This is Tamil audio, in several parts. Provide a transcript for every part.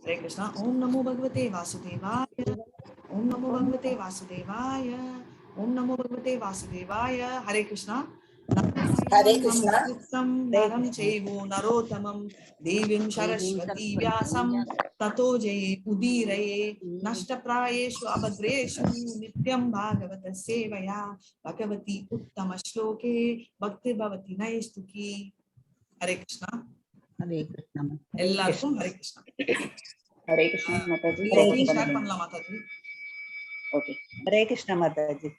Hare Krishna. Om Namo Bhagavate Vasudevaya. Om Namo Bhagavate Vasudevaya. Om Namo Bhagavate Vasudevaya. Hare Krishna. Hare Krishna. Naram Chevo Narotamam Devim Saraswati Vyasam Tato Jaye Udiraye Nashtaprayeshu Abhadreshu Nityam Bhagavata Sevaya Bhagavati Uttama Shloke Bhakti Bhavati Naistuki. Hare Krishna. Hare Krishna. எல்லாருக்கும் Hare Krishna. Hare Krishna Mataji. Share பண்ணலாம் Mataji. Okay. Hare Krishna Mataji.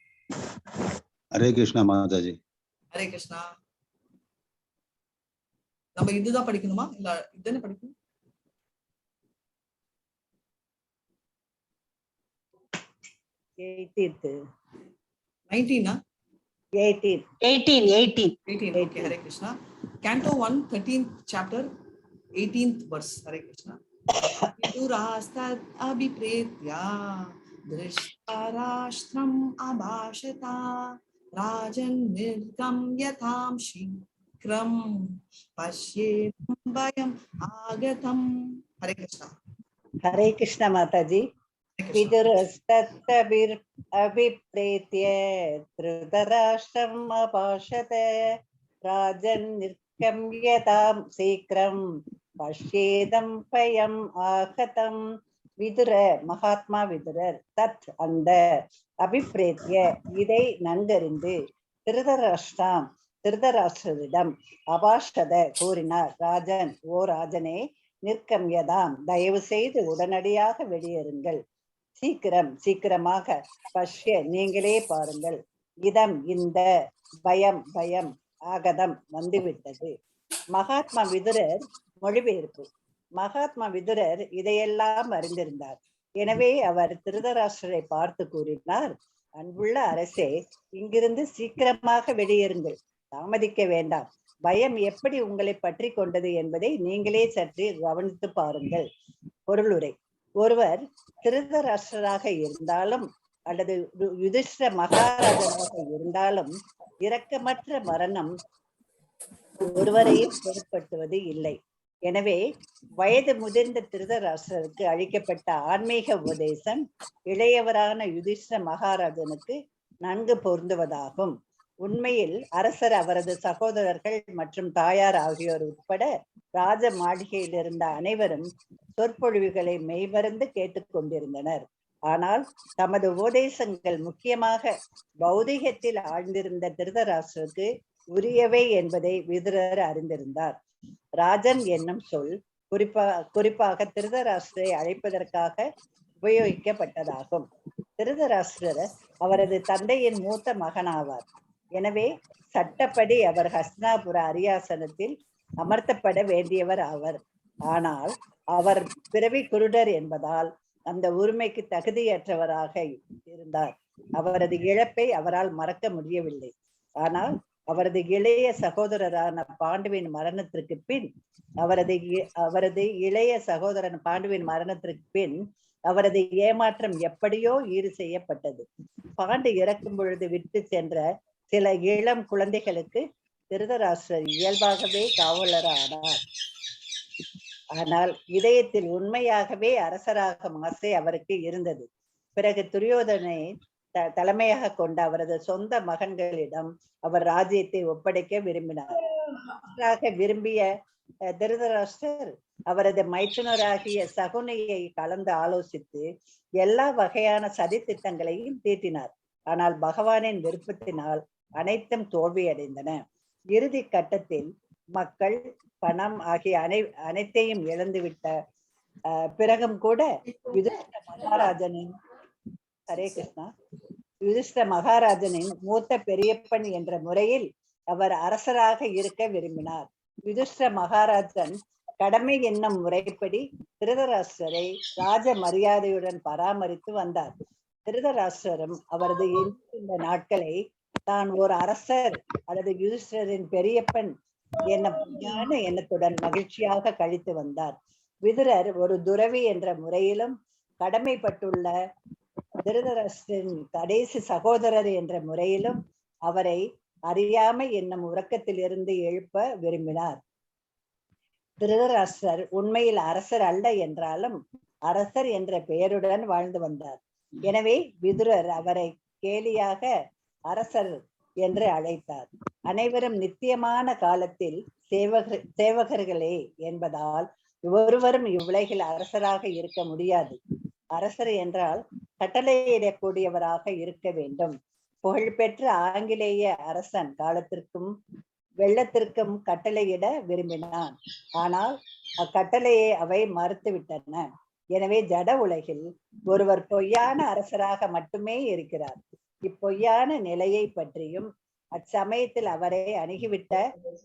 Hare Krishna Mataji. Hare Krishna. நம்ம இதுதான் படிக்கணுமா இல்ல இதுதானே படிக்கணும்? 19 Okay, Hare Krishna. Canto 1, 13th chapter, 18th verse. Hare Krishna. Vidurastat abhipretya drishtarashtram abhashata rajan nirgam yatham shikram pashyedam vayam agatam. Hare Krishna. Hare Krishna Mataji. Vidurastat abhipretya dhritarashtam abhashata rajan nirgam yatham shikram பஷ்யேதம் பயம் ஆகதம். விதுர மகாத்மா விதுரர் தத் அந்த அபிப்பிரேத்திய இதை நன்கறிந்து திருதராஷ்டிரரிடம் அபாஷத கூறினார். ராஜன், ஓ ராஜனே, நிற்கம் யதாம், தயவு செய்து உடனடியாக வெளியேறுங்கள். சீக்கிரமாக பஷ்ய, நீங்களே பாருங்கள். இதம், இந்த, பயம் ஆகதம், வந்துவிட்டது. மகாத்மா விதுரர் மொழிபெயர்ப்பு. மகாத்மா விதுரர் இதையெல்லாம் அறிந்திருந்தார். எனவே அவர் திருதராஷ்டிரரை பார்த்து கூறினார், அன்புள்ள அரசே, இங்கிருந்து சீக்கிரமாக வெளியேறுங்கள், தாமதிக்க வேண்டாம். பயம் எப்படி உங்களை பற்றி கொண்டது என்பதை நீங்களே சற்று கவனித்து பாருங்கள். பொருளுரை. ஒருவர் திருதராஷ்டிரராக இருந்தாலும் அல்லது யுதிஷ்டிர மகாராஜனாக இருந்தாலும் இரக்கமற்ற மரணம் ஒருவரையும் பொருட்படுத்துவது இல்லை. எனவே வயது முதிர்ந்த திருதராஷ்டிரருக்கு அளிக்கப்பட்ட ஆன்மீக உபதேசம் இளையவரான யுதிஷ்டிர மகாராஜனுக்கு நன்கு பொருந்துவதாகும். உண்மையில் அரசர், அவரது சகோதரர்கள் மற்றும் தாயார் ஆகியோர் உட்பட ராஜ மாளிகையில் இருந்த அனைவரும் சொற்பொழிவுகளை மெய்மறந்து கேட்டுக்கொண்டிருந்தனர். ஆனால் தமது உபதேசங்கள் முக்கியமாக பௌதிகத்தில் ஆழ்ந்திருந்த திருதராஷ்டிரருக்கு உரியவை என்பதை விதுரர் அறிந்திருந்தார். ராஜன் என்னும் சொல் குறிப்பாக திருதராஷ்டிரரை அழைப்பதற்காக உபயோகிக்கப்பட்டதாகும். திருதராஷ்டிரர் அவரது தந்தையின் மூத்த மகனாவார். எனவே சட்டப்படி அவர் ஹஸ்தினாபுர அரியாசனத்தில் அமர்த்தப்பட வேண்டியவர் ஆவர். ஆனால் அவர் பிறவி குருடர் என்பதால் அந்த உரிமைக்கு தகுதியற்றவராக இருந்தார். அவரது இழப்பை அவரால் மறக்க முடியவில்லை. ஆனால் அவரது இளைய சகோதரரான பாண்டுவின் மரணத்திற்கு பின் அவரது ஏமாற்றம் எப்படியோ ஈடு செய்யப்பட்டது. பாண்டு இறக்கும் பொழுது விட்டு சென்ற சில இளம் குழந்தைகளுக்கு திருதராஷ்டிரர் இயல்பாகவே காவலரானார். ஆனால் இதயத்தில் உண்மையாகவே அரசராகும் ஆசை அவருக்கு இருந்தது. பிறகு துரியோதனை தலைமையாக கொண்ட அவரது சொந்த மகன்களிடம் அவர் ராஜ்யத்தை ஒப்படைக்க விரும்பினார். விரும்பிய திருதராஷ்டிரர் அவரது மைத்துனராகிய சகுனியை கலந்து ஆலோசித்து எல்லா வகையான சதி திட்டங்களையும் தீட்டினார். ஆனால் பகவானின் விருப்பத்தினால் அனைத்தும் தோல்வியடைந்தன. இறுதி கட்டத்தில் மக்கள், பணம் ஆகிய அனைத்தையும் இழந்துவிட்ட பிறகும் கூட யுதிஷ்டிர மகாராஜனின் மூத்த பெரியப்பன் என்ற முறையில் அவர் அரசராக இருக்க விரும்பினார். யுதிஷ்டிர மகாராஜன் கடமை என்னும் முறைப்படி திருதராஷ்டிரரை ராஜ மரியாதையுடன் பராமரித்து வந்தார். திருதராஷ்டிரரும் அவரது இந்த நாட்களை தான் ஒரு அரசர் அல்லது யுதிஷ்டிரரின் பெரியப்பன் என்ன எண்ணத்துடன் மகிழ்ச்சியாக கழித்து வந்தார். விதுரர் ஒரு துறவி என்ற முறையிலும் கடமைப்பட்டுள்ள திருதராஷ்டிரரின் கடைசி சகோதரர் என்ற முறையிலும் அவரை அறியாமை என்னும் உறக்கத்திலிருந்து எழுப்ப விரும்பினார். திருதராஷ்டிரர் உண்மையில் அரசர் அல்ல என்றாலும் அரசர் என்ற பெயருடன் வாழ்ந்து வந்தார். எனவே விதுரர் அவரை கேலியாக அரசர் என்று அழைத்தார். அனைவரும் நித்தியமான காலத்தில் சேவகர்களே என்பதால் ஒருவரும் இவ்வுலகில் அரசராக இருக்க முடியாது. அரசர் என்றால் கட்டளையிடக்கூடியவராக இருக்க வேண்டும். புகழ்பெற்ற ஆங்கிலேய அரசன் காலத்திற்கும் வெள்ளத்திற்கும் கட்டளையிட விரும்பினான். ஆனால் அக்கட்டளையை அவை மறுத்துவிட்டன. எனவே ஜட உலகில் ஒருவர் பொய்யான அரசராக மட்டுமே இருக்கிறார். இப்பொய்யான நிலையை பற்றியும் அச்சமயத்தில் அவரை அணுகிவிட்ட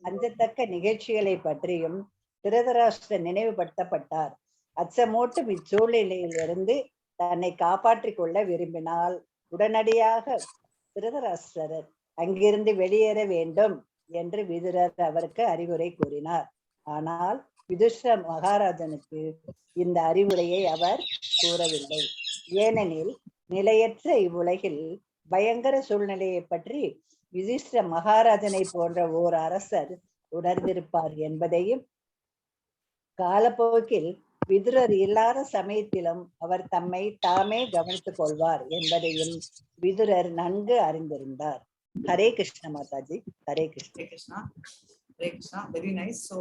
அஞ்சத்தக்க நிகழ்ச்சிகளை பற்றியும் திருதராஷ்டிரர் நினைவுபடுத்தப்பட்டார். அச்சமூட்டும் இச்சூழ்நிலையிலிருந்து தன்னை காப்பாற்றிக் கொள்ள விரும்பினால் உடனடியாக திருதராஷ்டிரர் அங்கிருந்து வெளியேற வேண்டும் என்று விதுரர் அவருக்கு அறிவுரை கூறினார். ஆனால் யுதிஷ்டிர மகாராஜனுக்கு இந்த அறிவுரையை அவர் கூறவில்லை. ஏனெனில் நிலையற்ற இவ்வுலகில் பயங்கர சூழ்நிலையை பற்றி யுதிஷ்டிர மகாராஜனை போன்ற ஓர் அரசர் உணர்ந்திருப்பார் என்பதையும், காலப்போக்கில் விதுரர் இல்லாத சமயத்திலும் அவர் தம்மை தாமே கவனித்துக் கொள்வார் என்பதையும் விதுரர் நன்கு அறிந்திருந்தார். Hare Krishna Mataji. Hare Krishna. Hare Krishna. Hare Krishna. Very nice. So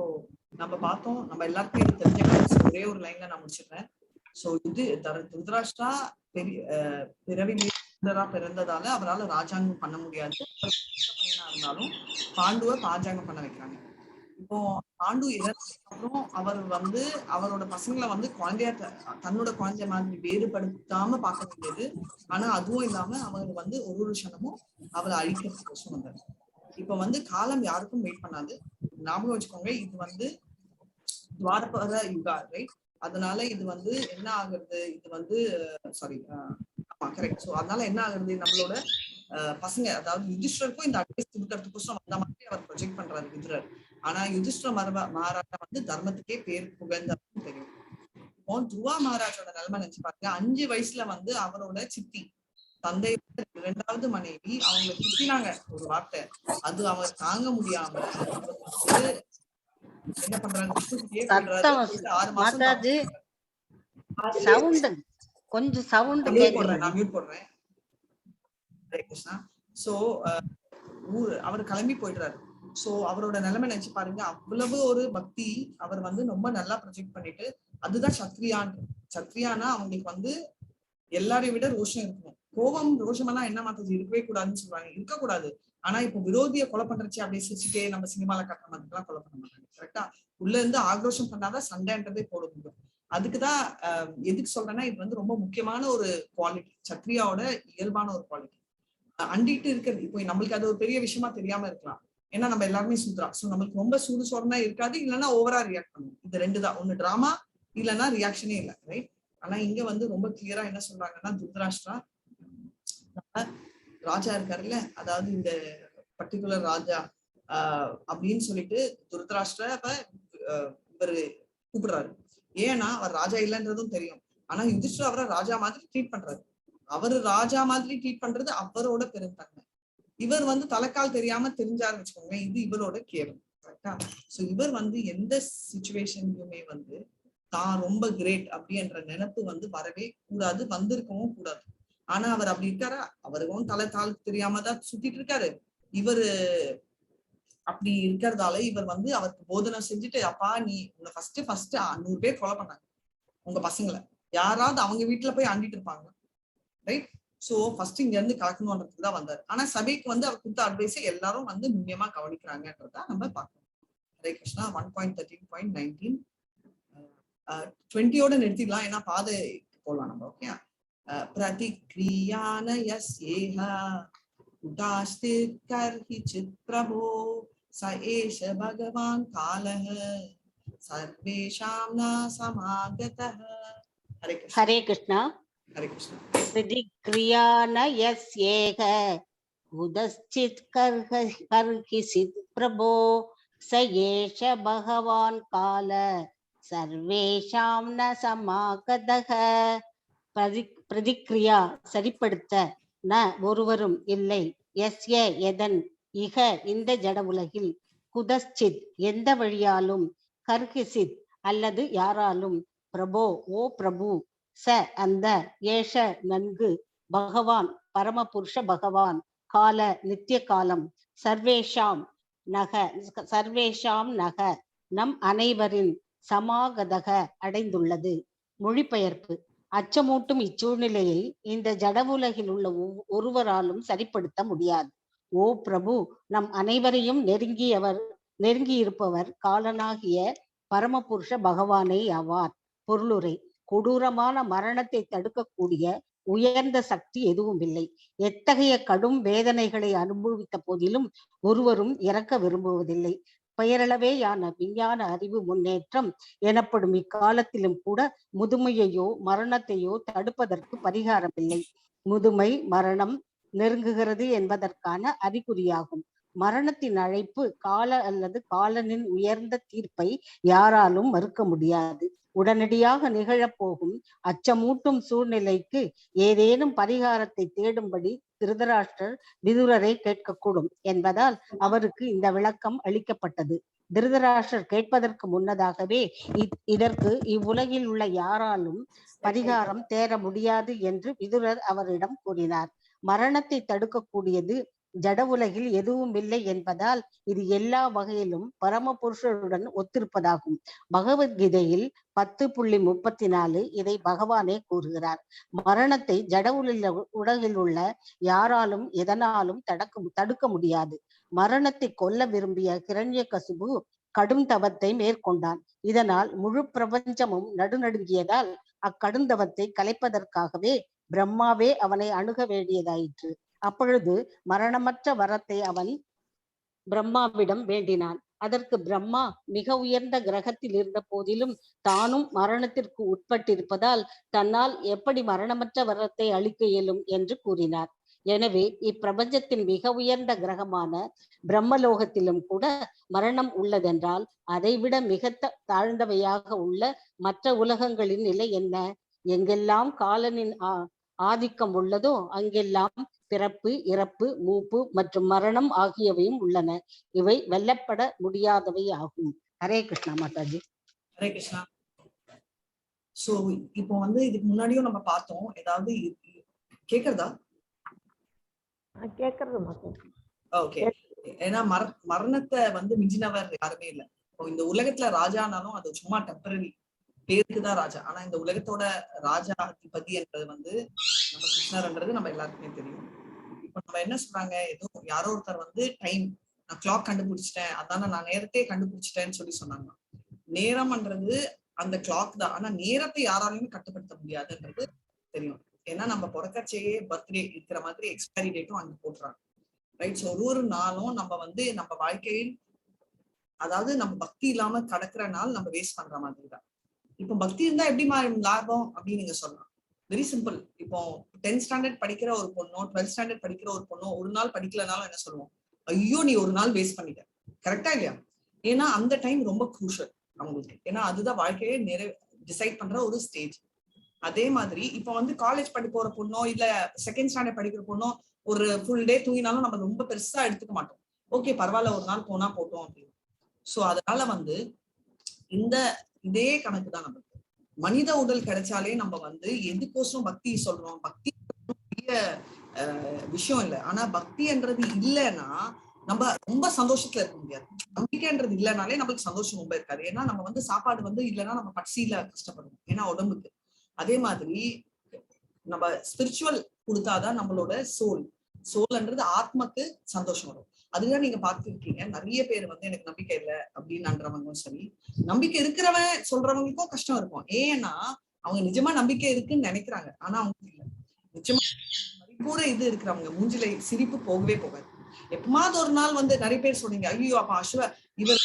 நம்ம பார்த்தோம், நம்ம எல்லாருக்கும் இது தெரிஞ்ச ஒரே ஒரு லைன்ல நான் முடிச்சிடுறேன். ஸோ இது திருதராஷ்டிரா பிறவி பிறந்ததால அவரால் ராஜாங்கம் பண்ண முடியாது. பையனா இருந்தாலும் பாண்டுவை பாஜாங்கம் பண்ண வைக்கிறாங்க. இப்போ பாண்டு இறந்ததுக்கப்புறம் அவர் அவரோட பசங்களை குழந்தைய தன்னோட குழந்தைய மாதிரி வேறுபடுத்தாம பார்க்க வேண்டியது. ஆனா அதுவும் இல்லாம அவர் ஒரு க்ஷணமும் அவரை அழிக்கிறதுக்கு வந்தாரு. இப்ப காலம் யாருக்கும் வெயிட் பண்ணாது. ஞாபகம் வச்சுக்கோங்க, இது துவாரபர யுகா, ரைட்? அதனால இது என்ன ஆகுறது, இது சாரி ஆமா கரெக்ட். ஸோ அதனால என்ன ஆகுறது, நம்மளோட பசங்க, அதாவது யுதிஷ்டருக்கும் இந்த அட்வைஸ் கொடுக்கறதுக்கோசரம் வந்த மாதிரி அவர் ப்ரொஜெக்ட் பண்றாரு விதுரர். ஆனா யுதிஷ்டர மகாராஜா தர்மத்துக்கே பேர் புகழ்ந்தாருன்னு தெரியும். இப்போ துருவா மகாராஜோட நிலைமை நினைச்சு பாருங்க. 5 வயசுல அவரோட சித்தி, தந்தை 2வது மனைவி அவங்க திட்டினாங்க ஒரு வார்த்தை. அது அவர் தாங்க முடியாம என்ன பண்றாங்க, 6 மாசம் கொஞ்சம் சவுண்ட் நான் மியூட் போடுறேன். சோ அவர் கிளம்பி போயிடுறாரு. சோ அவரோட நிலைமை நினைச்சு பாருங்க. அவ்வளவு ஒரு பக்தி அவர் ரொம்ப நல்லா ப்ரொஜெக்ட் பண்ணிட்டு, அதுதான் சத்ரியானா அவங்களுக்கு எல்லாரையும் விட ரோஷம் இருக்கணும். கோபம் ரோஷம் எல்லாம் என்ன மாத்தாச்சு இருக்கவே கூடாதுன்னு சொல்றாங்க, இருக்கக்கூடாது. ஆனா இப்ப விரோதியை கொலை பண்றச்சு அப்படியே சிரிச்சுட்டே நம்ம சினிமால கட்டுற மாதிரி எல்லாம் கொலை பண்ண மாட்டாங்க. கரெக்டா? உள்ள இருந்து ஆக்ரோஷம் பண்ணாதான் சண்டைன்றதே போட முடியும். அதுக்குதான் எதுக்கு சொல்றேன்னா, இது ரொம்ப முக்கியமான ஒரு குவாலிட்டி, சத்ரியாவோட இயல்பான ஒரு குவாலிட்டி. அண்டிட்டு இருக்கிறது. இப்போ நம்மளுக்கு அது ஒரு பெரிய விஷயமா தெரியாம இருக்கலாம், ஏன்னா நம்ம எல்லாருமே சூத்ரா. சோ நம்மளுக்கு ரொம்ப சூடு சொரணா இருக்காது, இல்லைன்னா ஓவரா ரியாக்ட் பண்ணும். இது 2 தான், ஒண்ணு டிராமா இல்லைன்னா ரியாக்ஷனே இல்லை, ரைட்? ஆனா இங்க ரொம்ப கிளியரா என்ன சொல்றாங்கன்னா, திருதராஷ்டிரா ராஜா இருக்காருல்ல, அதாவது இந்த பர்டிகுலர் ராஜா அப்படின்னு சொல்லிட்டு திருதராஷ்டிர இவரு கூப்பிடுறாரு. ஏன்னா அவர் ராஜா இல்லைன்றதும் தெரியும். ஆனா யுதிஷ்டர் அவரை ராஜா மாதிரி ட்ரீட் பண்றாரு. அவரு ராஜா மாதிரி ட்ரீட் பண்றது அவரோட பெருந்தன்மை. இவர் தலைக்கால் தெரியாம தெரிஞ்சாருன்னு வச்சுக்கோங்க, இது இவரோட கேவலம். கரெக்டா? சோ இவர் எந்த சிச்சுவேஷன்லயுமே தான் ரொம்ப கிரேட் அப்படின்ற நினைப்பு வரவே கூடாது, வந்திருக்கவும் கூடாது. ஆனா அவர் அப்படி இருக்காரா? அவருக்கும் கால் தெரியாம தான் சுத்திட்டு இருக்காரு. இவரு அப்படி இருக்கிறதால இவர் அவருக்கு போதனை செஞ்சுட்டு, அப்பா நீ உன்னை ஃபர்ஸ்ட் 100 பேர் கொலை பண்ணாங்க உங்க பசங்களை, யாராவது அவங்க வீட்டுல போய் ஆண்டிட்டு இருப்பாங்க, ரைட்? சோ ஃபர்ஸ்ட் இங்க இருந்து கலக்கணும்ன்றதுக்கு தான் வந்தாரு. ஆனா சபைக்கு அவர் கொடுத்த அட்வைஸை எல்லாரும் முக்கியமா கவனிக்கிறாங்கன்றத நம்ம பார்க்கணும். ஹரே கிருஷ்ணா. 1.13.19 20யோட நிறுத்திடலாம், ஏன்னா பாதை போடலாம் நம்ம. ஓகே. பிரதிக்ரியான யஸ்யேஹ உதாஸ்தித் கர்ஹிசித் பிரபோ ச ஏஷ பகவான் காலஹ சர்வேஷாம் ந சமாகதஹ. ஹரே கிருஷ்ணா. ஹரே கிருஷ்ணா. பிரதிக்ரியான யஸ்யேஹ உதாஸ்தித் கர்ஹிசித் பிரபோ ச ஏஷ பகவான் காலஹ சர்வேஷாம் ந சமாகதஹ. பிரதிக்ரியா சரிப்படுத்த, ந ஒருவரும் இல்லை, எஸ்ய எதன், இக இந்த ஜட உலகில், குதஸ்சித் எந்த வழியாலும், கர்ஹிசித் அல்லது யாராலும், பிரபோ ஓ பிரபு, ச அந்த, ஏஷ நன்கு, பகவான் பரமபுருஷ பகவான், கால நித்திய காலம், சர்வேஷாம் நக சர்வேஷாம் நக நம் அனைவரின், சமாகதக அடைந்துள்ளது. மொழிபெயர்ப்பு. அச்சமூட்டும் இச்சூழ்நிலையை இந்த ஜடவுலகில் உள்ள ஒருவராலும் சரிப்படுத்த முடியாது. ஓ பிரபு, நம் அனைவரையும் நெருங்கியிருப்பவர் காலனாகிய பரமபுருஷ பகவானே ஆவார். பொருளுரை. கொடூரமான மரணத்தை தடுக்கக்கூடிய உயர்ந்த சக்தி எதுவும் இல்லை. எத்தகைய கடும் வேதனைகளை அனுபவித்த போதிலும் ஒருவரும் இறக்க விரும்புவதில்லை. பெயரளவேயான விஞ்ஞான அறிவு முன்னேற்றம் எனப்படும் இக்காலத்திலும் கூட முதுமையையோ மரணத்தையோ தடுப்பதற்கு பரிகாரம் இல்லை. முதுமை மரணம் நெருங்குகிறது என்பதற்கான அறிகுறியாகும். மரணத்தின் அழைப்பு கால அல்லது காலனின் உயர்ந்த தீர்ப்பை யாராலும் மறுக்க முடியாது. உடனடியாக நிகழப்போகும் அச்சமூட்டும் சூழ்நிலைக்கு ஏதேனும் பரிகாரத்தை தேடும்படி திருதராஷ்டிரர் விதுரரை கேட்கக்கூடும் என்பதால் அவருக்கு இந்த விளக்கம் அளிக்கப்பட்டது. திருதராஷ்டிரர் கேட்பதற்கு முன்னதாகவே இதற்கு இவ்வுலகில் உள்ள யாராலும் பரிகாரம் தேட முடியாது என்று விதுரர் அவரிடம் கூறினார். மரணத்தை தடுக்கக்கூடியது ஜட உலகில் எதுவும் இல்லை என்பதால் இது எல்லா வகையிலும் பரமபுருஷருடன் ஒத்திருப்பதாகும். பகவத்கீதையில் 10.34 இதை பகவானே கூறுகிறார். மரணத்தை ஜட உலகில் உள்ள யாராலும் எதனாலும் தடுக்க முடியாது. மரணத்தை கொல்ல விரும்பிய கிரண்யகசிபு கடும் தவத்தை மேற்கொண்டான். இதனால் முழு பிரபஞ்சமும் நடுநடுங்கியதால் அக்கடுந்தவத்தை கலைப்பதற்காகவே பிரம்மாவே அவனை அணுக வேண்டியதாயிற்று. அப்பொழுது மரணமற்ற வரத்தை அவன் பிரம்மாவிடம் வேண்டினான். அதற்கு பிரம்மா மிக உயர்ந்த கிரகத்தில் இருந்த போதிலும் தானும் மரணத்திற்கு உட்பட்டிருப்பதால் தன்னால் எப்படி மரணமற்ற வரத்தை அளிக்க இயலும் என்று கூறினார். எனவே இப்பிரபஞ்சத்தின் மிக உயர்ந்த கிரகமான பிரம்மலோகத்திலும் கூட மரணம் உள்ளதென்றால் அதைவிட மிக தாழ்ந்தவையாக உள்ள மற்ற உலகங்களின் நிலை என்ன? எங்கெல்லாம் காலனின் ஆதிக்கம் உள்ளதோ அங்கெல்லாம் பிறப்பு, இறப்பு, மூப்பு மற்றும் மரணம் ஆகியவையும் உள்ளன. இவை வெல்லப்பட முடியாதவை ஆகும். ஹரே கிருஷ்ணா மாதாஜி. ஹரே கிருஷ்ணா. சோ இப்போ இதுக்கு முன்னாடியும் நம்ம பார்த்தோம். ஏதாவது கேக்குறதா? கேக்குறது. ஓகே. ஏன்னா மரணத்தை மிஞ்சினவர் யாருமே இல்லை. இப்போ இந்த உலகத்துல ராஜானாலும் அது சும்மா டெம்பரரி பேருக்குதான் ராஜா. ஆனா இந்த உலகத்தோட ராஜா அதிபதி என்றது நம்ம கிருஷ்ணர்ன்றது நம்ம எல்லாருக்குமே தெரியும். இப்ப நம்ம என்ன சொல்றாங்க, ஏதோ யாரோ ஒருத்தர் டைம் நான் கிளாக் கண்டுபிடிச்சிட்டேன், அதான நான் நேரத்தையே கண்டுபிடிச்சிட்டேன்னு சொன்னாங்க. நேரம்ன்றது அந்த கிளாக் தான். ஆனா நேரத்தை யாராலையுமே கட்டுப்படுத்த முடியாதுன்றது தெரியும். ஏன்னா நம்ம பிறக்கச்சேயே பர்த்டே இருக்கிற மாதிரி எக்ஸ்பைரி டேட்டும் அங்க போட்டுறாங்க. ரைட். ஸோ ஒரு நாளும் நம்ம நம்ம வாழ்க்கையில் அதாவது நம்ம பக்தி இல்லாம கடக்கிற நாள் நம்ம வேஸ்ட் பண்ற மாதிரி தான். இப்போ பக்தி இருந்தா எப்படி லாபம் அப்படின்னு நீங்க சொல்லலாம். Very simple. இப்போ 10th ஸ்டாண்டர்ட் படிக்கிற ஒரு பொண்ணோ 12th ஸ்டாண்டர்ட் படிக்கிற ஒரு பொண்ணோ ஒரு நாள் படிக்கலனாலும் என்ன சொல்லுவோம், ஐயோ நீ ஒரு நாள் வேஸ்ட் பண்ணிட்ட. கரெக்டா இல்லையா? ஏன்னா அந்த டைம் ரொம்ப குரூஷியல் அவங்களுக்கு. ஏன்னா அதுதான் வாழ்க்கையை டிசைட் பண்ற ஒரு ஸ்டேஜ். அதே மாதிரி இப்போ காலேஜ் படிக்க போற பொண்ணோ இல்ல 2nd ஸ்டாண்டர்ட் படிக்கிற பொண்ணோ ஒரு ஃபுல் டே தூங்கினாலும் நம்ம ரொம்ப பெருசா எடுத்துக்க மாட்டோம். ஓகே பரவாயில்ல ஒரு நாள் போனா போட்டோம் அப்படின்னு. சோ அதனால இதே கணக்கு தான் நமக்கு. மனித உடல் கிடைச்சாலே நம்ம எதுக்கோசரம் பக்தி சொல்றோம். பக்தி பெரிய விஷயம் இல்லை. ஆனா பக்தின்றது இல்லைன்னா நம்ம ரொம்ப சந்தோஷத்துல இருக்க முடியாது. நம்பிக்கைன்றது இல்லைனாலே நம்மளுக்கு சந்தோஷம் ரொம்ப இருக்காது. ஏன்னா நம்ம சாப்பாடு இல்லைன்னா நம்ம பசியில கஷ்டப்படுவோம். ஏன்னா உடம்புக்கு. அதே மாதிரி நம்ம ஸ்பிரிச்சுவல் கொடுத்தாதான் நம்மளோட சோல்ன்றது ஆத்மக்கு சந்தோஷம் வரும். அதுதான் நீங்க பார்த்துருக்கீங்க. நிறைய பேர் எனக்கு நம்பிக்கை இல்லை அப்படின்றவங்களும் சரி, நம்பிக்கை இருக்கிறவன் சொல்றவங்களுக்கும் கஷ்டம் இருக்கும். ஏன்னா அவங்க நிஜமா நம்பிக்கை இருக்குன்னு நினைக்கிறாங்க. ஆனா அவங்களுக்கு இல்லை. நிஜமா கூட இது இருக்கிறவங்க மூஞ்சில சிரிப்பு போகவே போகாது. எப்பமாவது ஒரு நாள் நிறைய பேர் சொன்னீங்க, ஐயோ அப்ப இவர்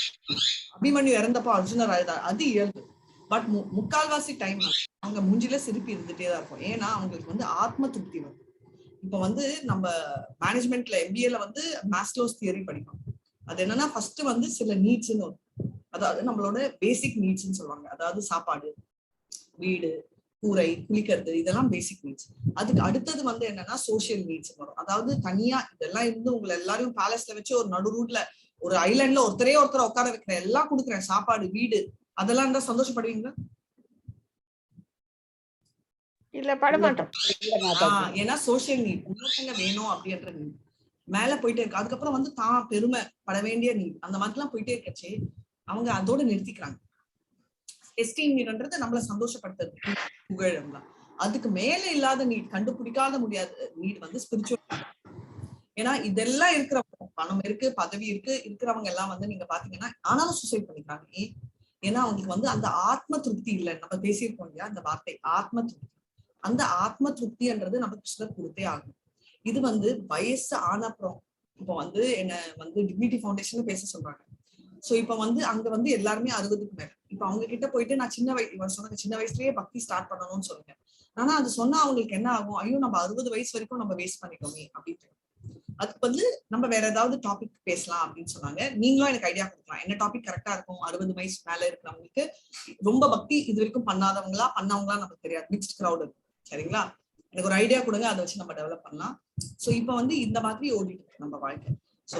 அபிமன்யு இறந்தப்போ அர்ஜுனர் அழுதா, அது இயல்பு. பட் முக்கால்வாசி டைம் அவங்க மூஞ்சில சிரிப்பு இருந்துட்டே தான் இருக்கும். ஏன்னா அவங்களுக்கு ஆத்ம திருப்தி வரும். இப்ப நம்ம மேனேஜ்மெண்ட்ல MBAல மாஸ்லோஸ் தியரி படிப்போம். அது என்னன்னா ஃபர்ஸ்ட் சில நீட்ஸ்ன்னு வரும். அதாவது நம்மளோட பேசிக் நீட்ஸ்ன்னு சொல்லுவாங்க. அதாவது சாப்பாடு, வீடு, கூரை, குளிக்கிறது, இதெல்லாம் பேசிக் நீட்ஸ். அதுக்கு அடுத்தது என்னன்னா சோசியல் நீட்ஸ் வரும். அதாவது தனியா இதெல்லாம் உங்களை எல்லாரையும் பேலஸ்ல வச்சு ஒரு நடு ரூட்ல ஒரு ஐலாண்ட்ல ஒருத்தரே உட்கார வைக்கிறேன், எல்லாம் கொடுக்குறேன், சாப்பாடு, வீடு, அதெல்லாம் இருந்தா சந்தோஷப்படுவீங்களா? இல்ல, பட மாட்டோம். ஏன்னா சோசியல் நீட், இன்னொருத்தங்க வேணும் அப்படின்ற நீட் மேல போயிட்டே இருக்கு. அதுக்கப்புறம் வந்து தான் பெருமை பட வேண்டிய நீட், அந்த மாதிரி எல்லாம் போயிட்டே இருக்கச்சு அவங்க அதோட நிறுத்திக்கிறாங்க. எஸ்டீம் நீட்ன்றது நம்மள சந்தோஷப்படுத்துறது, புகழம் தான். அதுக்கு மேல இல்லாத நீட், கண்டுபிடிக்காத முடியாத நீட் வந்து ஸ்பிரிச்சுவல். ஏன்னா இதெல்லாம் இருக்கிறவங்க, பணம் இருக்கு, பதவி இருக்கு, இருக்கிறவங்க எல்லாம் வந்து நீங்க பாத்தீங்கன்னா ஆனாலும் சூசைட் பண்ணிக்கிறாங்க. ஏன்னா அவங்களுக்கு வந்து அந்த ஆத்ம திருப்தி இல்லை. நம்ம பேசியிருக்கோம் இல்லையா அந்த வார்த்தை ஆத்ம திருப்தி. அந்த ஆத்ம திருப்தின்றது நம்ம கிருஷ்ணர் கொடுத்தே ஆகும். இது வந்து வயசு ஆன அப்புறம் இப்போ வந்து என்ன வந்து டிக்னிட்டி ஃபவுண்டேஷன் பேச சொல்றாங்க. சோ இப்ப வந்து அங்க வந்து எல்லாருமே 60க்கு மேல. இப்ப அவங்க கிட்ட போயிட்டு நான் சின்ன வயசுலயே பக்தி ஸ்டார்ட் பண்ணணும்னு சொல்லுங்க. ஆனா அது சொன்னா அவங்களுக்கு என்ன ஆகும், ஐயோ நம்ம 60 வயசு வரைக்கும் நம்ம வேஸ்ட் பண்ணிட்டோமே அப்படின்ட்டு. அதுக்கு வந்து நம்ம வேற ஏதாவது டாபிக் பேசலாம் அப்படின்னு சொன்னாங்க. நீங்களும் எனக்கு ஐடியா கொடுக்கலாம், என்ன டாபிக் கரெக்டா இருக்கும். 60 வயசு மேல இருக்கிறவங்களுக்கு ரொம்ப பக்தி இது வரைக்கும் பண்ணாதவங்களா பண்ணவங்களா நமக்கு தெரியாது, மிக்ஸ்ட் கிரௌட் இருக்கும். சரிங்களா, எனக்கு ஒரு ஐடியா கொடுங்க, அதை வச்சு நம்ம டெவலப் பண்ணலாம். சோ இப்ப வந்து இந்த மாதிரி ஓடிட்டு இருக்கு நம்ம வாழ்க்கை. சோ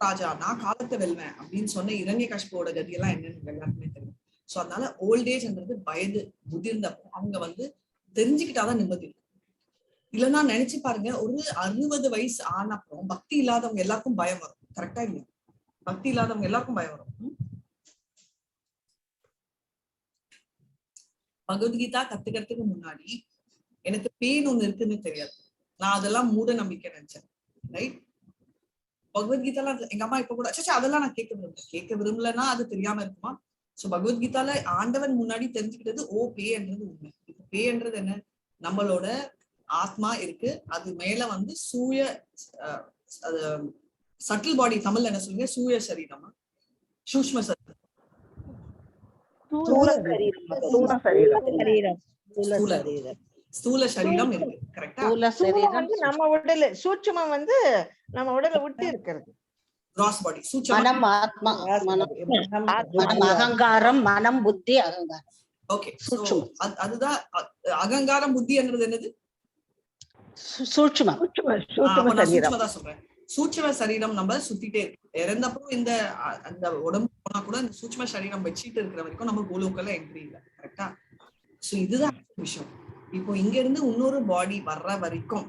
ராஜா நான் காலத்தை வெல்வேன் அப்படின்னு சொன்ன இரண்யகசிபுவோட கதியெல்லாம் என்னன்னு எல்லாருக்குமே தெரியும். சோ அதனால ஓல்டேஜ்ன்றது வயது முதிர்ந்தப்போ அவங்க வந்து தெரிஞ்சுக்கிட்டாதான் நிம்மதி இருக்கு. இல்லைன்னா நினைச்சு பாருங்க, ஒரு 60 வயசு ஆனப்புறம் பக்தி இல்லாதவங்க எல்லாருக்கும் பயம் வரும். கரெக்டா இல்லையா? பக்தி இல்லாதவங்க எல்லாருக்கும் பயம் வரும். பகவத்கீதா கத்துக்கிறதுக்கு முன்னாடி எனக்கு பெயின் ஒண்ணு இருக்குன்னு தெரியாது. நான் அதெல்லாம் மூட நம்பிக்கை நினைச்சேன். ரைட், பகவத்கீதால எங்க அம்மா இப்ப கூட அதெல்லாம் நான் கேட்க விரும்பலன்னா அது தெரியாம இருக்குமா? சோ பகவத்கீதால ஆண்டவன் முன்னாடி தெரிஞ்சுக்கிட்டது பேன்றது உண்மை. இப்ப பேன்றது என்ன, நம்மளோட ஆத்மா இருக்கு, அது மேல வந்து அது சட்டில் பாடி, தமிழ்ல என்ன சொல்லுங்க, சூய சரீரமா சூஷ்ம சரீரம், ஸ்தூல சரீரம் இருக்கு. கரெக்டா, நம்ம உடல் சூட்சுமம் வந்து நம்ம உடலை விட்டு இருக்கிறது. கிராஸ் பாடி, மனம், ஆத்மா, அகங்காரம், மனம், புத்தி, அகங்காரம். ஓகே, அதுதான் அகங்காரம். புத்தின்றது என்னது? சூட்சுமம். சூட்சுமதான் சொல்றேன். சூட்சும சரீரம் நம்ம சுத்திட்டே இருக்கு. இறந்தப்போ இந்த அந்த உடம்பு போனா கூட இந்த சூட்சும சரீரம் வச்சுட்டு இருக்கிற வரைக்கும் நம்ம கோலோக்கல்ல என்ட்ரி இல்லை. கரெக்டா? சோ இதுதான் விஷயம். இப்போ இங்க இருந்து இன்னொரு பாடி வர்ற வரைக்கும்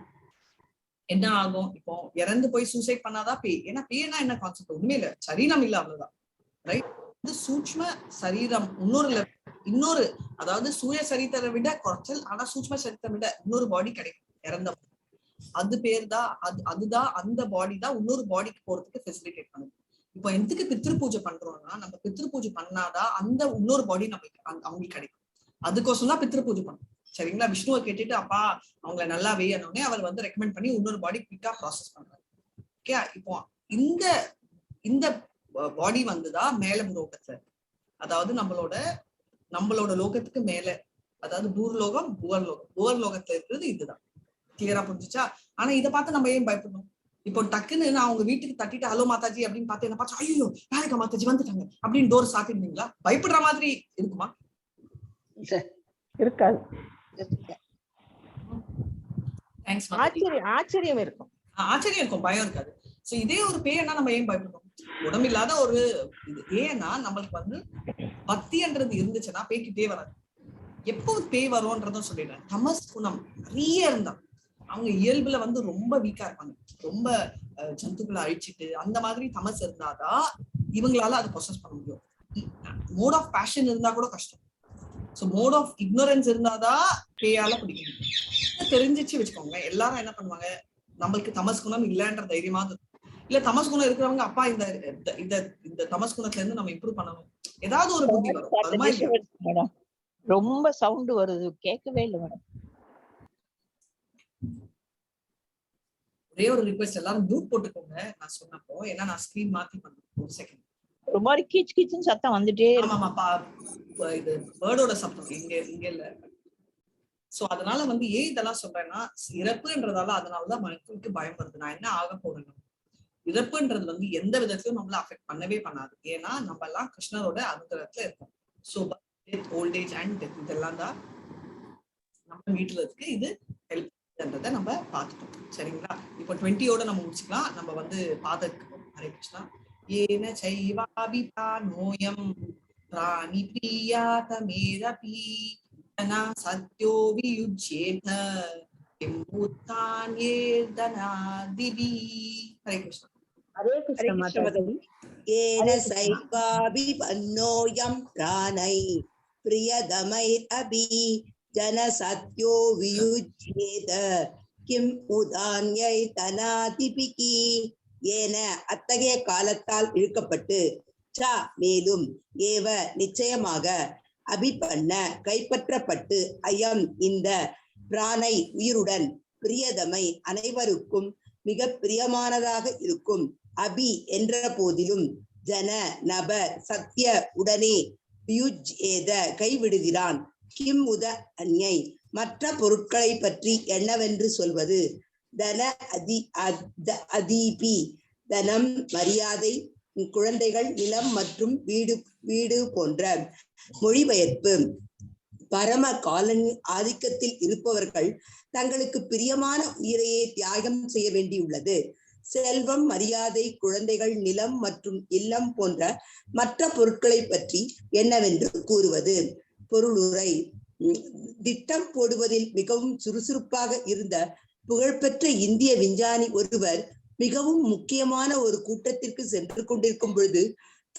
என்ன ஆகும்? இப்போ இறந்து போய் சூசைட் பண்ணாதான் பேய். ஏன்னா பேய்னா என்ன கான்செப்ட்? ஒண்ணுமே இல்ல, சரீரம் இல்ல, அவ்வளவுதான். ரைட், சூட்சும சரீரம் இன்னொரு அதாவது சூய சரீரத்தை விட குறைச்சல், ஆனா சூட்சும சரீரத்தை விட இன்னொரு பாடி கிடைக்கும் இறந்த. அது பேர் தான், அதுதான் அந்த பாடி தான் இன்னொரு பாடிக்கு போறதுக்கு ஃபெசிலிட்டேட் பண்ணுது. இப்போ எதுக்கு பித்ரு பூஜை பண்றோம்னா, நம்ம பித்ரு பூஜை பண்ணாதான் அந்த இன்னொரு பாடி நம்மளுக்கு அவங்களுக்கு கிடைக்கும். அதுக்கோசம் தான் பித்ரு பூஜை பண்ணும். சரிங்களா, விஷ்ணுவை கேட்டுட்டு அப்பா அவங்களை நல்லா வேயணும்னே அவர் வந்து ரெக்கமெண்ட் பண்ணி இன்னொரு பாடி குவிக்கா ப்ராசஸ் பண்றாரு. ஓகே, இப்போ இந்த பாடி வந்துதான் மேல லோகத்துல, அதாவது நம்மளோட லோகத்துக்கு மேல, அதாவது பூர்லோகம், புவர்லோகத்துல இருக்கிறது இதுதான். கிளியரா புரிஞ்சுச்சா? ஆனா இதை பார்த்து நம்ம ஏன் பயப்படணும்? இப்போ டக்குன்னு நான் அவங்க வீட்டுக்கு தட்டிட்டு ஹலோ மாதாஜி அப்படின்னு பார்த்து என்ன பார்த்து ஐயோ ராதிகா மாதாஜி வந்துட்டாங்க அப்படின்னு டோர் சாத்திருந்தீங்களா? பயப்படுற மாதிரி இருக்குமா? இருக்காது. ஆச்சரியம் இருக்கும், பயம் இருக்காது. சோ இதே ஒரு பேய்னா நம்ம ஏன் பயப்படணும்? உடம்பு இல்லாத ஒரு இது. ஏன்னா நம்மளுக்கு வந்து பக்தின்றது இருந்துச்சுன்னா பேய்கிட்டே வராது. எப்போ பேய் வரும்ன்றதும் சொல்லிடுறேன். தமஸ் குணம் நிறைய இருந்தா அவங்க இயல்புல வந்து ரொம்ப வீக்கா இருப்பாங்க, ரொம்ப ஜந்துக்களை அழிச்சிட்டு அந்த மாதிரி தமஸ் இருந்தாதான் இவங்களால அதை ப்ரொசஸ் பண்ண முடியும். மோட் ஆஃப் பேஷன் இருந்தா கூட கஷ்டம். சோ மோட் ஆஃப் இக்னோரன்ஸ் இருந்தாதான் பேயால பிடிக்க முடியும். தெரிஞ்சிச்சு வச்சுக்கோங்க, எல்லாரும் என்ன பண்ணுவாங்க, நம்மளுக்கு தமஸ் குணம் இல்லைன்ற தைரியமா இல்ல, தமஸ் குணம் இருக்கிறவங்க அப்பா இந்த தமஸ் குணத்துல இருந்து நம்ம இம்ப்ரூவ் பண்ணணும், ஏதாவது ஒரு புத்தி வரும். ரொம்ப சவுண்ட் வருது, கேட்கவே இல்லை மேடம். ஒரே ஒரு ரிக்வெஸ்ட், எல்லாரும் மியூட் போட்டுக்கோங்க நான் சொன்னப்போ, ஏன்னா நான் ஸ்கிரீன் மாத்தி பண்றேன். ஒரு செகண்ட். ஒரு மாதிரி கீச் கீச்சுன்னு சத்தம் வந்துட்டே. ஆமாப்பா, இது வேர்டோட சத்தம் இங்க இல்ல. சோ அதனால வந்து ஏன் இதெல்லாம் சொல்றேன்னா, இறப்புன்றதால அதனாலதான் மக்களுக்கு பயம் வருது. நான் என்ன ஆக போறேன்? இறப்புன்றது வந்து எந்த விதத்திலும் நம்மள அஃபெக்ட் பண்ணவே பண்ணாது. ஏன்னா நம்ம எல்லாம் கிருஷ்ணரோட அனுகிரகத்துல இருக்கோம். சோ ஓல்டேஜ் அண்ட் டெத் இதெல்லாம் தான் நம்ம வீட்டுல இருக்கு. இது ஹெல்ப் நம்ம பார்த்துட்டோம். சரிங்களா, இப்போ 20யோட நம்ம முடிச்சுக்கலாம். நம்ம வந்து பாதத்துக்கு ஹரே கிருஷ்ணா. येन चैवाभिधानोऽयं प्राणिप्रियातमेरपि जना सत्यो वियुज्येत किं उत्थान्येर्धनादिभिः. हरे कृष्ण. हरे कृष्ण माताजी। येन सैवाभिपन्नोऽयं प्राणै प्रियतमैरपि जनसत्यो वियुज्येत किम् उदान्यैर्धनादिभिः. ஏன அத்தகைய காலத்தால் இழுக்கப்பட்டு ச மேலும் ஏவ நிச்சயமாக அபிபன்ன கைப்பற்றப்பட்டு அயம் இந்த பிராணை உயிருடன் பிரியதமை அனைவருக்கும் மிக பிரியமானதாக இருக்கும் அபி என்ற போதிலும் ஜன நபர் சத்திய உடனே வியுஜ் ஏத கைவிடுகிறான் கிம் உத அந்யை மற்ற பொருட்களை பற்றி என்னவென்று சொல்வது தன அதீபி தனம் மரியாதை குழந்தைகள் நிலம் மற்றும் வீடு போன்ற. மொழிபெயர்ப்பு. பரம காலனி ஆதிக்கத்தில் இருப்பவர்கள் தங்களுக்கு பிரியமான உயிரையே தியாகம் செய்ய வேண்டியுள்ளது. செல்வம் மரியாதை குழந்தைகள் நிலம் மற்றும் இல்லம் போன்ற மற்ற பொருட்களை பற்றி என்னவென்று கூறுவது. பொருளுரை. திட்டம் போடுவதில் மிகவும் சுறுசுறுப்பாக இருந்த புகழ்பெற்ற இந்திய விஞ்ஞானி ஒருவர் மிகவும் முக்கியமான ஒரு கூட்டத்திற்கு சென்று கொண்டிருக்கும் பொழுது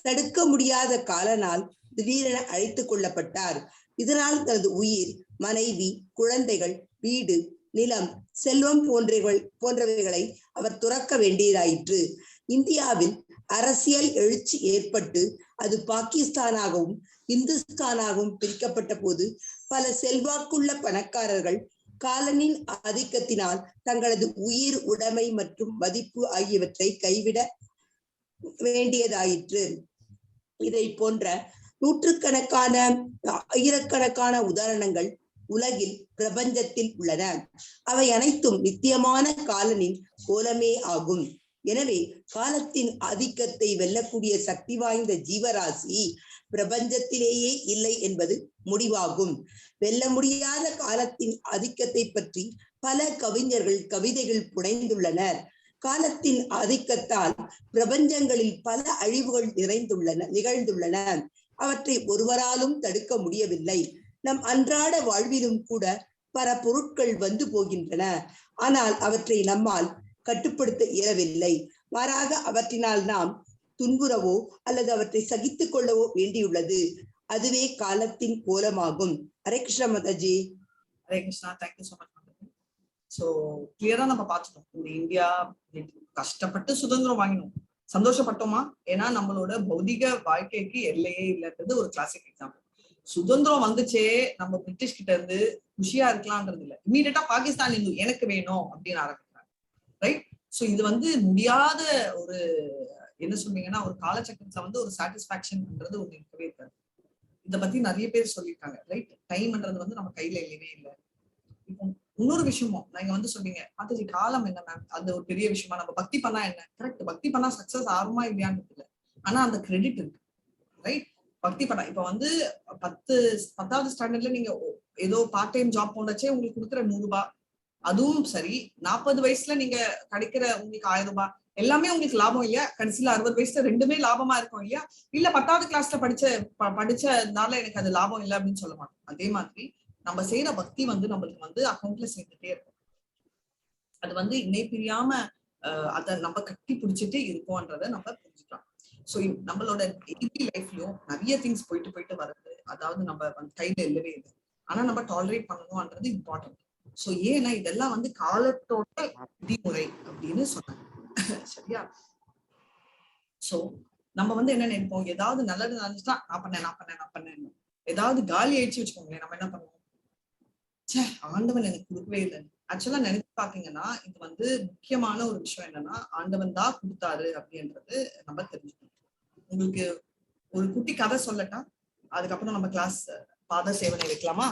தடுக்க முடியாத காலனால் திடீரென அழைத்துக் கொள்ளப்பட்டார். இதனால் தனது உயிர், மனைவி, குழந்தைகள், வீடு, நிலம், செல்வம் போன்றவைகளை அவர் துறக்க வேண்டியதாயிற்று. இந்தியாவில் அரசியல் எழுச்சி ஏற்பட்டு அது பாகிஸ்தானாகவும் இந்துஸ்தானாகவும் பிரிக்கப்பட்ட போது பல செல்வாக்குள்ள பணக்காரர்கள் காலனின் ஆதிக்கத்தினால் தங்களது உயிர், உடைமை மற்றும் மதிப்பு ஆகியவற்றை கைவிட வேண்டியதாயிற்று. இதை போன்ற நூற்றுக்கணக்கான ஆயிரக்கணக்கான உதாரணங்கள் உலகில் பிரபஞ்சத்தில் உள்ளன. அவை அனைத்தும் நித்தியமான காலனின் கோலமே ஆகும். எனவே காலத்தின் ஆதிக்கத்தை வெல்லக்கூடிய சக்தி வாய்ந்த ஜீவராசி பிரபஞ்சத்திலேயே இல்லை என்பது முடிவாகும். வெல்ல முடியாத காலத்தின் ஆதிக்கத்தை பற்றி பல கவிஞர்கள் கவிதைகள் புனைந்துள்ளனர். காலத்தின் ஆதிக்கத்தால் பிரபஞ்சங்களில் பல அழிவுகள் நிகழ்ந்துள்ளன. அவற்றை ஒருவராலும் தடுக்க முடியவில்லை. நம் அன்றாட வாழ்விலும் கூட பல பொருட்கள் வந்து போகின்றன. ஆனால் அவற்றை நம்மால் கட்டுப்படுத்த இயலவில்லை. மாறாக அவற்றினால் நாம் துன்புறவோ அல்லது அவற்றை சகித்துக் கொள்ளவோ வேண்டியுள்ளது. அதுவே காலத்தின் கோலமாகும். Hare Krishna Mataji. Hare Krishna. Thank you so much. So கிளியரா நம்ம பார்த்துட்டோம். இந்த இந்தியா கஷ்டப்பட்டு சுதந்திரம் வாங்கினோம். சந்தோஷப்பட்டோமா? ஏன்னா நம்மளோட பௌதிக வாழ்க்கைக்கு எல்லையே இல்லைன்றது ஒரு கிளாசிக் எக்ஸாம்பிள். சுதந்திரம் வந்துச்சே நம்ம பிரிட்டிஷ் கிட்ட இருந்து குஷியா இருக்கலாம்ன்றது இல்லை. இமீடியட்டா பாகிஸ்தான் எனக்கு வேணும் அப்படின்னு ஆரம்பிக்கிறாங்க. ரைட். சோ இது முடியாத ஒரு என்ன சொல்றீங்கன்னா ஒரு காலச்சக்கரத்துல ஒரு சாட்டிஸ்பாக்சன்ன்றது ஒண்ணு இருக்கவே இருக்காது. இத பத்தி நிறைய பேர் சொல்லியிருக்காங்க. ரைட். டைம்ன்றது நம்ம கையில இல்லவே இல்லை. இப்போ இன்னொரு விஷயமும் நீங்க சொல்றீங்க மாதாஜி காலம் என்ன மேம், அந்த ஒரு பெரிய விஷயமா நம்ம பக்தி பண்ணா என்ன? கரெக்ட். பக்தி பண்ணா சக்சஸ் ஆகுமா இல்லையான்னு இல்லை. ஆனா அந்த கிரெடிட் இருக்கு. ரைட். பக்தி பண்ணா இப்ப 10வது ஸ்டாண்டர்ட்ல நீங்க ஏதோ பார்ட் டைம் ஜாப் போனச்சே உங்களுக்கு கொடுக்குற 100 ரூபாய், அதுவும் சரி 40 வயசுல நீங்க கிடைக்கிற உங்களுக்கு 1000 ரூபாய், எல்லாமே உங்களுக்கு லாபம் இல்லையா? கடைசியில 60 வயசுல ரெண்டுமே லாபமா இருக்கும் இல்லையா? இல்ல 10வது கிளாஸ்ல படிச்சனால எனக்கு அது லாபம் இல்லை அப்படின்னு சொல்ல மாட்டோம். அதே மாதிரி நம்ம செய்யற பக்தி நம்மளுக்கு அக்கௌண்ட்ல சேர்ந்துட்டே இருக்கும். அது இணை பிரியாம அதை நம்ம கட்டி பிடிச்சிட்டு இருக்கோன்றத நம்ம புரிஞ்சுக்கலாம். சோ நம்மளோட டெய்லி லைஃப்லயும் நிறைய திங்ஸ் போயிட்டு வருது. அதாவது நம்ம கையில இல்லவே இல்லை. ஆனா நம்ம டாலரேட் பண்ணணும்ன்றது இம்பார்ட்டன்ட். சோ ஏன்னா இதெல்லாம் காலத்தோட விதிமுறை அப்படின்னு சொன்னாங்க. சரியா? சோ நம்ம என்ன நினைப்போம், ஏதாவது நல்லது நடந்துச்சுன்னா நான் பண்ணேன். ஏதாவது காலி ஆயிடுச்சு வச்சுக்கோங்களேன், நம்ம என்ன பண்ணுவோம், சே ஆண்டவன் எனக்கு கொடுக்கவே இல்லை. ஆக்சுவலா நினைச்சு பாத்தீங்கன்னா இது முக்கியமான ஒரு விஷயம் என்னன்னா, ஆண்டவன் தான் கொடுத்தாரு அப்படின்றது நம்ம தெரிஞ்சுக்கணும். உங்களுக்கு ஒரு குட்டி கதை சொல்லட்டா? அதுக்கப்புறம் நம்ம கிளாஸ் பாத சேவனை வைக்கலாமா?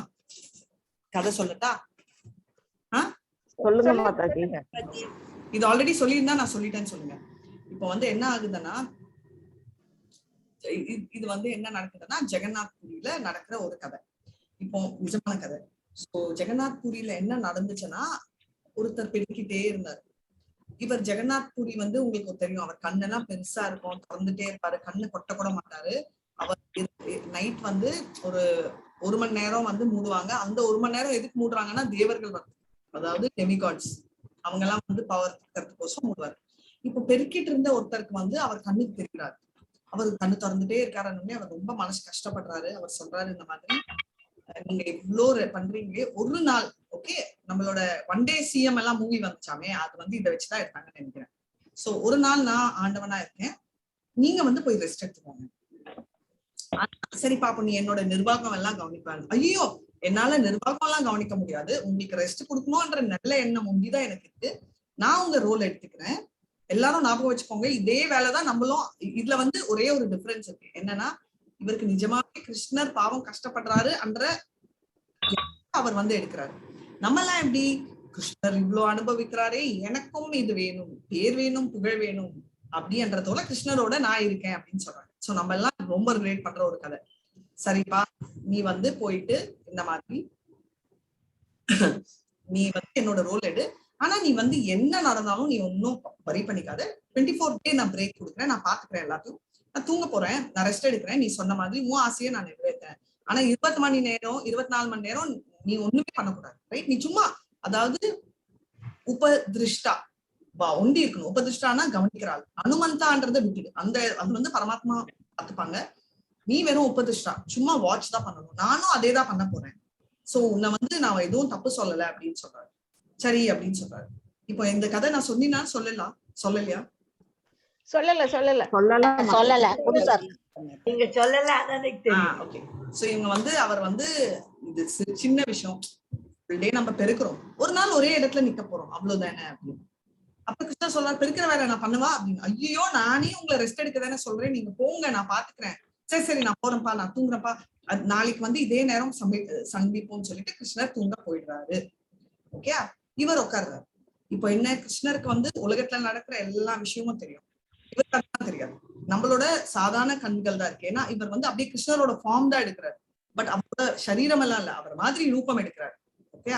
கதை சொல்லட்டா? சொல்லுங்க மாதாஜி. இது ஆல்ரெடி சொல்லியிருந்தா நான் சொல்லிட்டேன்னு சொல்லுங்க. இப்போ என்ன ஆகுதுன்னா, இது என்ன நடக்குதுன்னா ஜெகநாத் புரியில நடக்கிற ஒரு கதை. இப்போ நிஜமான கதை. சோ ஜெகநாத் புரியில என்ன நடந்துச்சுன்னா, ஒருத்தர் பெருக்கிட்டே இருந்தாரு. இவர் ஜெகநாத் புரி வந்து உங்களுக்கு தெரியும், அவர் கண்ணெல்லாம் பெருசா இருக்கும், திறந்துட்டே இருப்பாரு, கண்ணு கொட்ட கூட மாட்டாரு. அவர் நைட் வந்து ஒரு 1 மணி நேரம் வந்து மூடுவாங்க. அந்த 1 மணி நேரம் எதுக்கு மூடுறாங்கன்னா தேவர்கள் வந்து, அதாவது டெமிகாட்ஸ் அவங்க எல்லாம் வந்து பவர் இருக்கிறதுக்கோசம் மூடுவாரு. இப்போ பெருக்கிட்டு இருந்த ஒருத்தருக்கு வந்து அவர் கண்ணுக்கு தெரிகிறாரு, அவர் கண்ணு திறந்துட்டே இருக்காருன்னு அவர் ரொம்ப மனசு கஷ்டப்படுறாரு. அவர் சொல்றாரு, இந்த மாதிரி நீங்க இவ்வளோ பண்றீங்களே, ஒரு நாள் ஓகே நம்மளோட ஒன் டே சிஎம் எல்லாம் மூவி வந்துச்சாமே, அது வந்து இதை வச்சுதான் எடுத்தாங்கன்னு நினைக்கிறேன். சோ ஒரு நாள் நான் ஆண்டவனா இருக்கேன், நீங்க வந்து போய் ரெஸ்ட் எடுத்துக்கோங்க. சரி பாப்போம், நீ என்னோட நிர்வாகம் எல்லாம் கவனிப்பாங்க. ஐயோ என்னால நிர்வாகம் எல்லாம் கவனிக்க முடியாது, உங்களுக்கு ரெஸ்ட் கொடுக்கணும்ன்ற நல்ல எண்ணம் உண்டிதான் எனக்கு இருக்கு, நான் உங்க ரோல் எடுத்துக்கிறேன். எல்லாரும் ஞாபகம் வச்சுக்கோங்க, இதே வேலைதான் நம்மளும். இதுல வந்து ஒரே ஒரு டிஃபரன்ஸ் இருக்கு, என்னன்னா இவருக்கு நிஜமாவே கிருஷ்ணர் பாவம் கஷ்டப்படுறாரு என்ற அவர் வந்து எடுக்கிறாரு. நம்ம எல்லாம் எப்படி, கிருஷ்ணர் இவ்வளவு அனுபவிக்கிறாரே, எனக்கும் இது வேணும், பேர் வேணும், புகழ் வேணும் அப்படின்றதோட கிருஷ்ணரோட நான் இருக்கேன் அப்படின்னு சொல்றாங்க. சோ நம்ம எல்லாம் ரொம்ப ரிலேட் பண்ற ஒரு கதை. சரிப்பா, நீ வந்து போயிட்டு இந்த மாதிரி நீ வந்து என்னோட ரோல் எடு, ஆனா நீ வந்து என்ன நடந்தாலும் நீ ஒன்னும் வரி பண்ணிக்காத, 24 டே நான் பிரேக் கொடுக்குறேன், நான் பாத்துக்கிறேன் எல்லாத்தையும், நான் தூங்க போறேன், நான் ரெஸ்ட் எடுக்கிறேன், நீ சொன்ன மாதிரி உன் ஆசையை நான் நிறைவேற்றேன். ஆனா 20 மணி நேரம் 24 மணி நேரம் நீ ஒண்ணுமே பண்ணக்கூடாது, ரைட்? நீ சும்மா, அதாவது உபதிருஷ்டா ஒண்டி இருக்கணும். உபதிருஷ்டானா கவனிக்கிறாள், அனுமந்தான்றதை விட்டுடு, அந்த அது வந்து பரமாத்மா பார்த்துப்பாங்க. நீ வெறும் உபதிருஷ்டா, சும்மா வாட்ச் தான் பண்ணணும், நானும் அதே தான் பண்ண போறேன். சோ உன்னை வந்து நான் எதுவும் தப்பு சொல்லல அப்படின்னு சொல்றாரு. சரி அப்படின்னு சொல்றாரு. இப்போ இந்த கதை நான் சொன்னீங்கன்னா சொல்லலையா? சொல்லல புதுசா இருக்கு. நீங்க சொல்லல, அதான் எனக்கு தெரியும். ஓகே. சோ இவங்க வந்து அவர் வந்து இது சின்ன விஷயம், டே நம்ம பெருக்கிறோம், ஒரு நாள் ஒரே இடத்துல நிக்க போறோம், அவ்வளவுதானே அப்படின்னு. அப்ப கிருஷ்ணா சொல்றாரு, பெருக்கிற வேலை நான் பண்ணுவா அப்படின்னு. ஐயோ நானே உங்களை ரெஸ்ட் எடுக்க தானே சொல்றேன், நீங்க போங்க, நான் பாத்துக்கிறேன். சரி நான் போறேன்ப்பா, நான் தூங்குறேன்ப்பா, நாளைக்கு வந்து இதே நேரம் சந்திப்போம்னு சொல்லிட்டு கிருஷ்ணர் தூங்க போயிடுறாரு. ஓகே, இவர் உட்கார்றாரு. இப்போ என்ன, கிருஷ்ணருக்கு வந்து உலகத்துல நடக்கிற எல்லா விஷயமும் தெரியும், இவருக்கு தெரியாது. நம்மளோட சாதாரண கண்கள் தான் இருக்கு, ஏன்னா இவர் வந்து அப்படியே கிருஷ்ணரோட ஃபார்ம் தான் எடுக்கிறாரு, பட் அவரோட சரீரம் எல்லாம் இல்ல, அவர் மாதிரி ரூபம் எடுக்கிறாரு. ஓகே,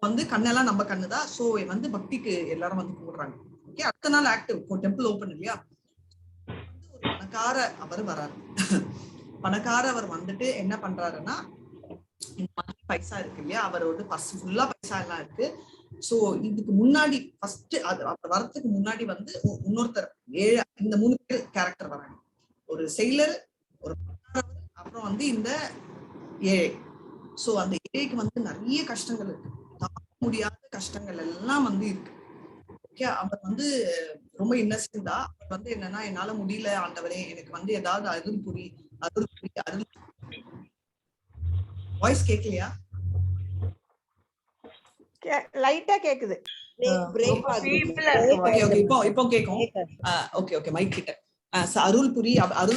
வந்து கண்ணெல்லாம் நம்ம கண்ணுதான். சோ வந்து பக்திக்கு எல்லாரும் வந்து கூடுறாங்க. ஓகே, அடுத்த நாள் ஆக்டிவ் டெம்பிள் ஓபன் இல்லையா, ஒரு பணக்கார அவர் வராரு. பணக்கார அவர் வந்துட்டு என்ன பண்றாருன்னா, இந்த மாதிரி பைசா இருக்கு இல்லையா, அவரோட பர்ஸ் ஃபுல்லா பைசா எல்லாம் இருக்கு. சோ இதுக்கு முன்னாடி ஃபர்ஸ்ட் அவர் வரதுக்கு முன்னாடி வந்து இன்னொருத்தர் இந்த 3 பேர் கேரக்டர் வராங்க, ஒரு செயலர், ஒரு அப்புறம் வந்து இந்த ஏழை. சோ அந்த ஏழைக்கு வந்து நிறைய கஷ்டங்கள் இருக்கு, தாங்க முடியாத கஷ்டங்கள் எல்லாம் வந்து இருக்கு. ஓகே, அவர் வந்து ரொம்ப இன்னசென்டா, அவர் வந்து என்னன்னா, என்னால முடியல ஆண்டவரே, எனக்கு வந்து ஏதாவது அருள் புரி. வாய்ஸ் கேட்கலையா? லைட்டா கேக்குது. இப்போ கேக்கும். ஓகே மைக் கிட்ட அருள்